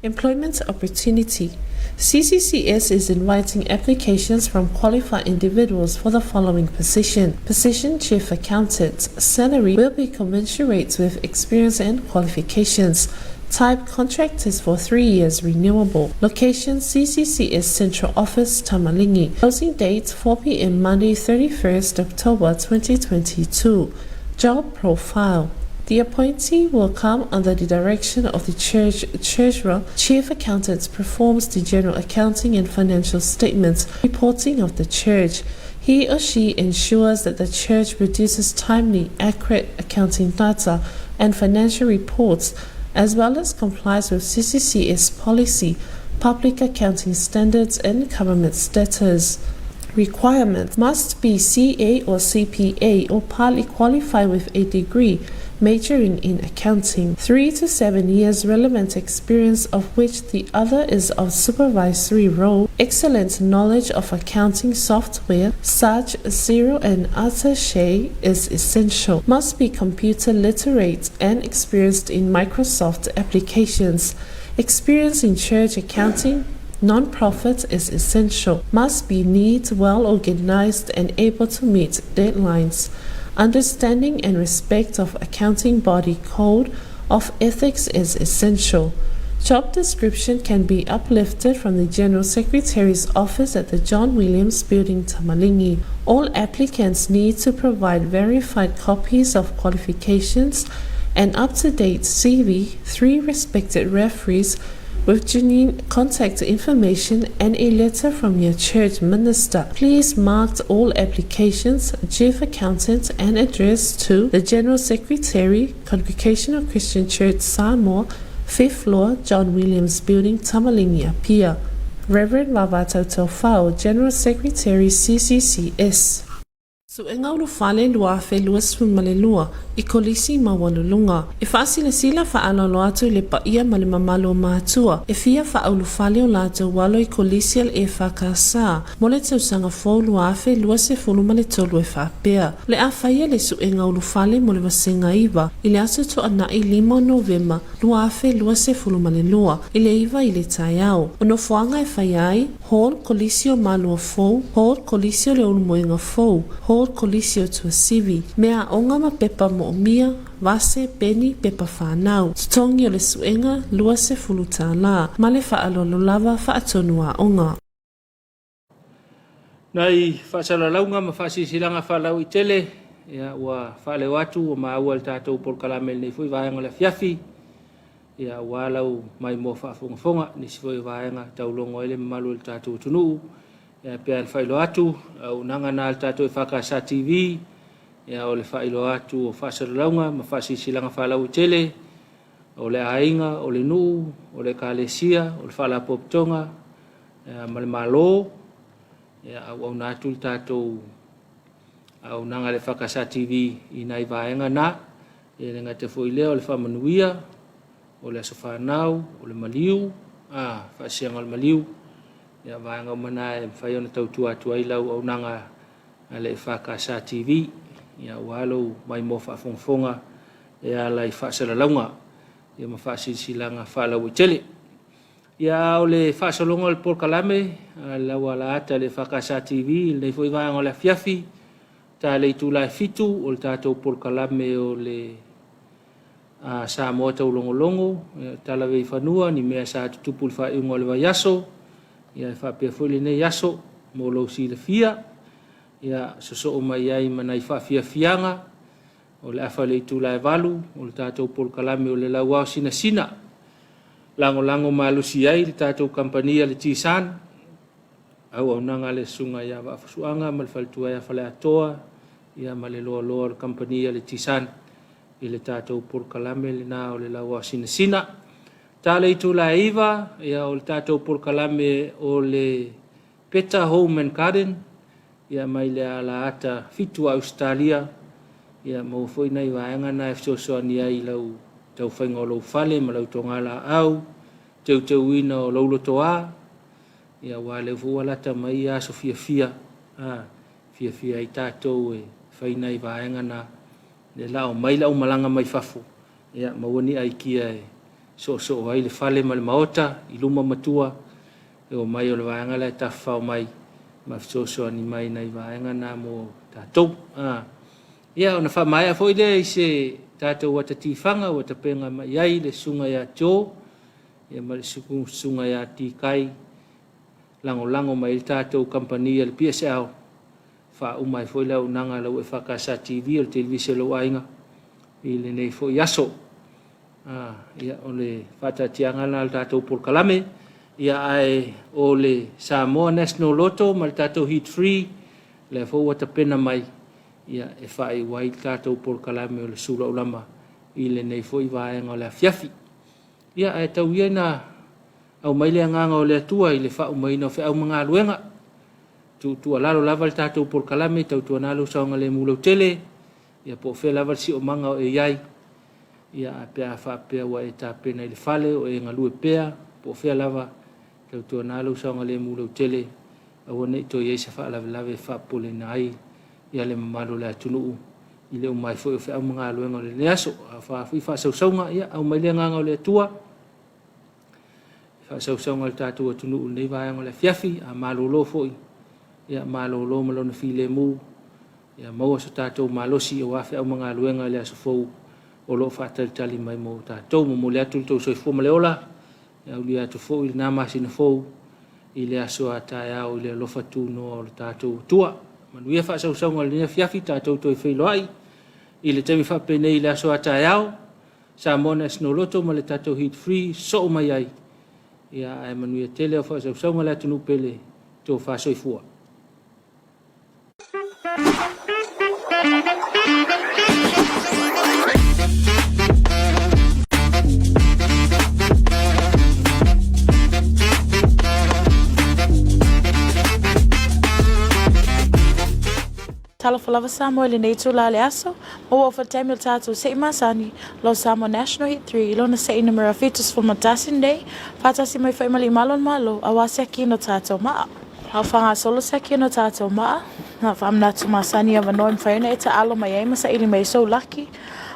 Employment opportunity. CCCS is inviting applications from qualified individuals for the following position. Position Chief Accountant. Salary will be commensurate with experience and qualifications. Type contract is for 3 years renewable. Location CCCS Central Office, Tamalingi. Closing date 4 p.m. Monday 31st October 2022. Job profile. The appointee will come under the direction of the church treasurer. Chief accountant performs the general accounting and financial statements reporting of the church. He or she ensures that the church produces timely, accurate accounting data and financial reports, as well as complies with CCCS policy, public accounting standards, and government status. Requirement: must be CA or CPA or partly qualified with a degree majoring in accounting. 3 to 7 years relevant experience, of which the other is of supervisory role. Excellent knowledge of accounting software such Xero and Attaché is essential. Must be computer literate and experienced in Microsoft applications. Experience in church accounting, non-profit is essential. Must be neat, well organized, and able to meet deadlines. Understanding and respect of accounting body code of ethics is essential. Job description can be uplifted from the General Secretary's office at the John Williams Building, Tamalingi. All applicants need to provide verified copies of qualifications and up-to-date CV, 3 respected referees with genuine contact information, and a letter from your church minister. Please mark all applications, chief accountant, and address to the General Secretary, Congregational Christian Church Samoa, 5th floor, John Williams Building, Tamalingi, Apia. Reverend Wavatau Taufau, General Secretary, CCCS. So ngaulu fale lua fe luas malelua, ikolisi mawalulunga. Ifasile sila fa alalo atu le paia malimamalo maatua. Ifia fa aulu fale o lato walo ikolisi al EFKS, mole te usanga fo lua fe luas e fulu male tolu e fa pea. Le afaia le su ngaulu fale mole wasenga iwa, ile asu to ana i 5 Novemba, lua fe luas e fulu male lua, ile iwa ile tayao. Unofuanga e fayai, hall kolisio malua fo, hall kolisio le ulumoinga fo, hall kolisio tua sivi. Mea onga ma pepa mo mia, vase, peni, pepa whanau. Tutongi o le suenga, lua se fuluta la. Male fa alolo lava fa atonua onga. Nai whaasalaunga ma whaasisilanga whalau i tele, ia ua whaale watu o maaua le tātou polkalamel nei fui vaenga le Afiafi, ia ua lau mai mo whaafongafonga, nisi fui vaenga taulongo ele malu le tātou tunuu, ia pia le whailo atu, au nanga nā le tātou EFKS TV, ia o le whailo atu o whaasalaunga ma whaasisilanga whalau i tele, o le ainga, o le nuu, o le kālesia, o le whaala poptonga, ma le malo, ia au nātu le tātou au nanga le EFKS TV i nai vaenga nā, ia le ngate fo i leo le whamanuia, o le asofanau, o le maliu, whaasianga le maliu, ia vaenga mana e whaiona tautua atua i lau au nanga le EFKS TV, ia walo mai mo whaafongafonga, ia lai whaasalaunga, ia ma whaasisilanga whaalau i tele. Ia o le whaasalonga le polkalame, lau ala ata le EFKS TV, nei fo i vaenga o le Afiafi, ta le itulai fitu, o le tātou polkalame o le Samoa tau longolongo, tala vei whanua, ni mea sa tutupu le whaiunga o le vaiaso, ia whapea fwile nei yaso, mo lau si le fia, ia soso o mai ai manai whafia fianga, o le afa le itulai valu, o le tātou polkalame o le lau au sina sina, lango malusi ai le tātou kampania le tisan au nanga le sunga ia wafasuanga ma le faltua ia fale atoa ia ma le loa le kampania le tisan i le tātou purkalame le nā o le laua sina tā le itu la iwa ia o le tātou purkalame o le Peta Home and Garden ia mai le ala ata fitu Australia ia mo foi nei vaenga na so ni ai lau tau whainga o lau fale ma lau tongala au teu ina o lau lotoa ia wale vualata mai a so fia i tātou e whaina i vaenga na le lao mai lau malanga mai fafu ia mawani ai kia e so ai le fale ma le maota i luma matua e o mai o le vaenga le tawhau mai ma so ni mai nei vaenga na mo tātou ia ona fa mai foi le se tātou wata tifanga wata penga mai ai le sunga ya jo ia ma le sunga ya tikai lango mai le tātou kampania le PSL fa umai foi le unanga le EFKS TV o televisio lo ainga i le nei foi yaso ia ole fata tianga na le tātou purkalame ia ai o le Samoa National Lotto ma le tātou hit free le fo wata pena mai ia e fai wai tātou purkalame o le Suluaulama i le nei foi vaenga o le Afiafi ia e tau ia na au mai le nganga o le atua i le whau mai no whau mga luenga tu alalo lava le tātou purkalame tau tu analo saunga le mulau tele ia po whea lava si o manga o e iai ia a pia whapea wa e tā pena i le fale o e ngalue pea po whea lava tau tu analo saunga le mulau tele au nei to iei sa wha lave whapole na ai ia le mamalo le atunuu i le umai fo e whau mga luenga o le neaso a wha sausaunga ia au mai le nganga o le atua sausaunga le tātou atunuu nei vaenga o le Afiafi a malolo foi ia malolo malona file mu ia maua sa tātou malosi o afe au mga luenga le asofou o lo whaatalitali mai mo tātou mo le atu tau soifo ma le ola ia uli atu fo i le nāmasina fou i le aso a tae au i le alofa tūno o le tātou tua manuia whaasausaunga le Afiafi tātou toi whailoai i le temi whapene i le aso a tae au Samoa National Lotto ma le tātou hit free so mai ai ia ai manuia tele o whaasausaunga le atu nupele tō whaasoifua. Talafalava Samoa le nei tula le aso, o ofa taimil tātou sei masani, lo Samoa National Hit 3, ilona sei numera fitus for matasin day, fatasi mai whai mali malon malo, awasi aki no tātou maa. Au whanga solo se aki no tātou maa, na whamnatu masani ava noim whaina e ta alo mai eima sa ili mai so lucky,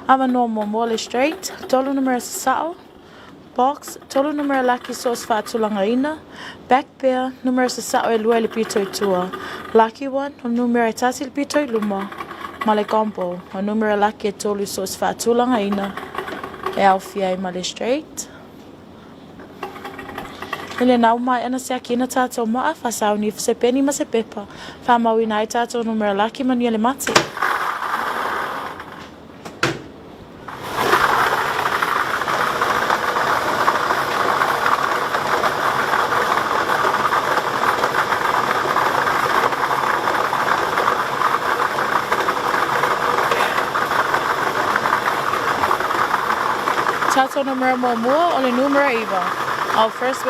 ava no mo mole straight, tolu numera sasao, box, tolu numera lucky sauce whaatulanga ina, back pair, numera sasao e lua le pitoi tua, lucky one, o numera e tasi le pitoi luma, male combo, o numera lucky e tolu sauce whaatulanga ina, e au fia e male straight. Ele nau mai ana se akina tātou maa, whasau ni se peni ma se pepa, whamau i nai tātou numera lucky mani ele mate. Tātou numera mua, ole numera iwa. Our first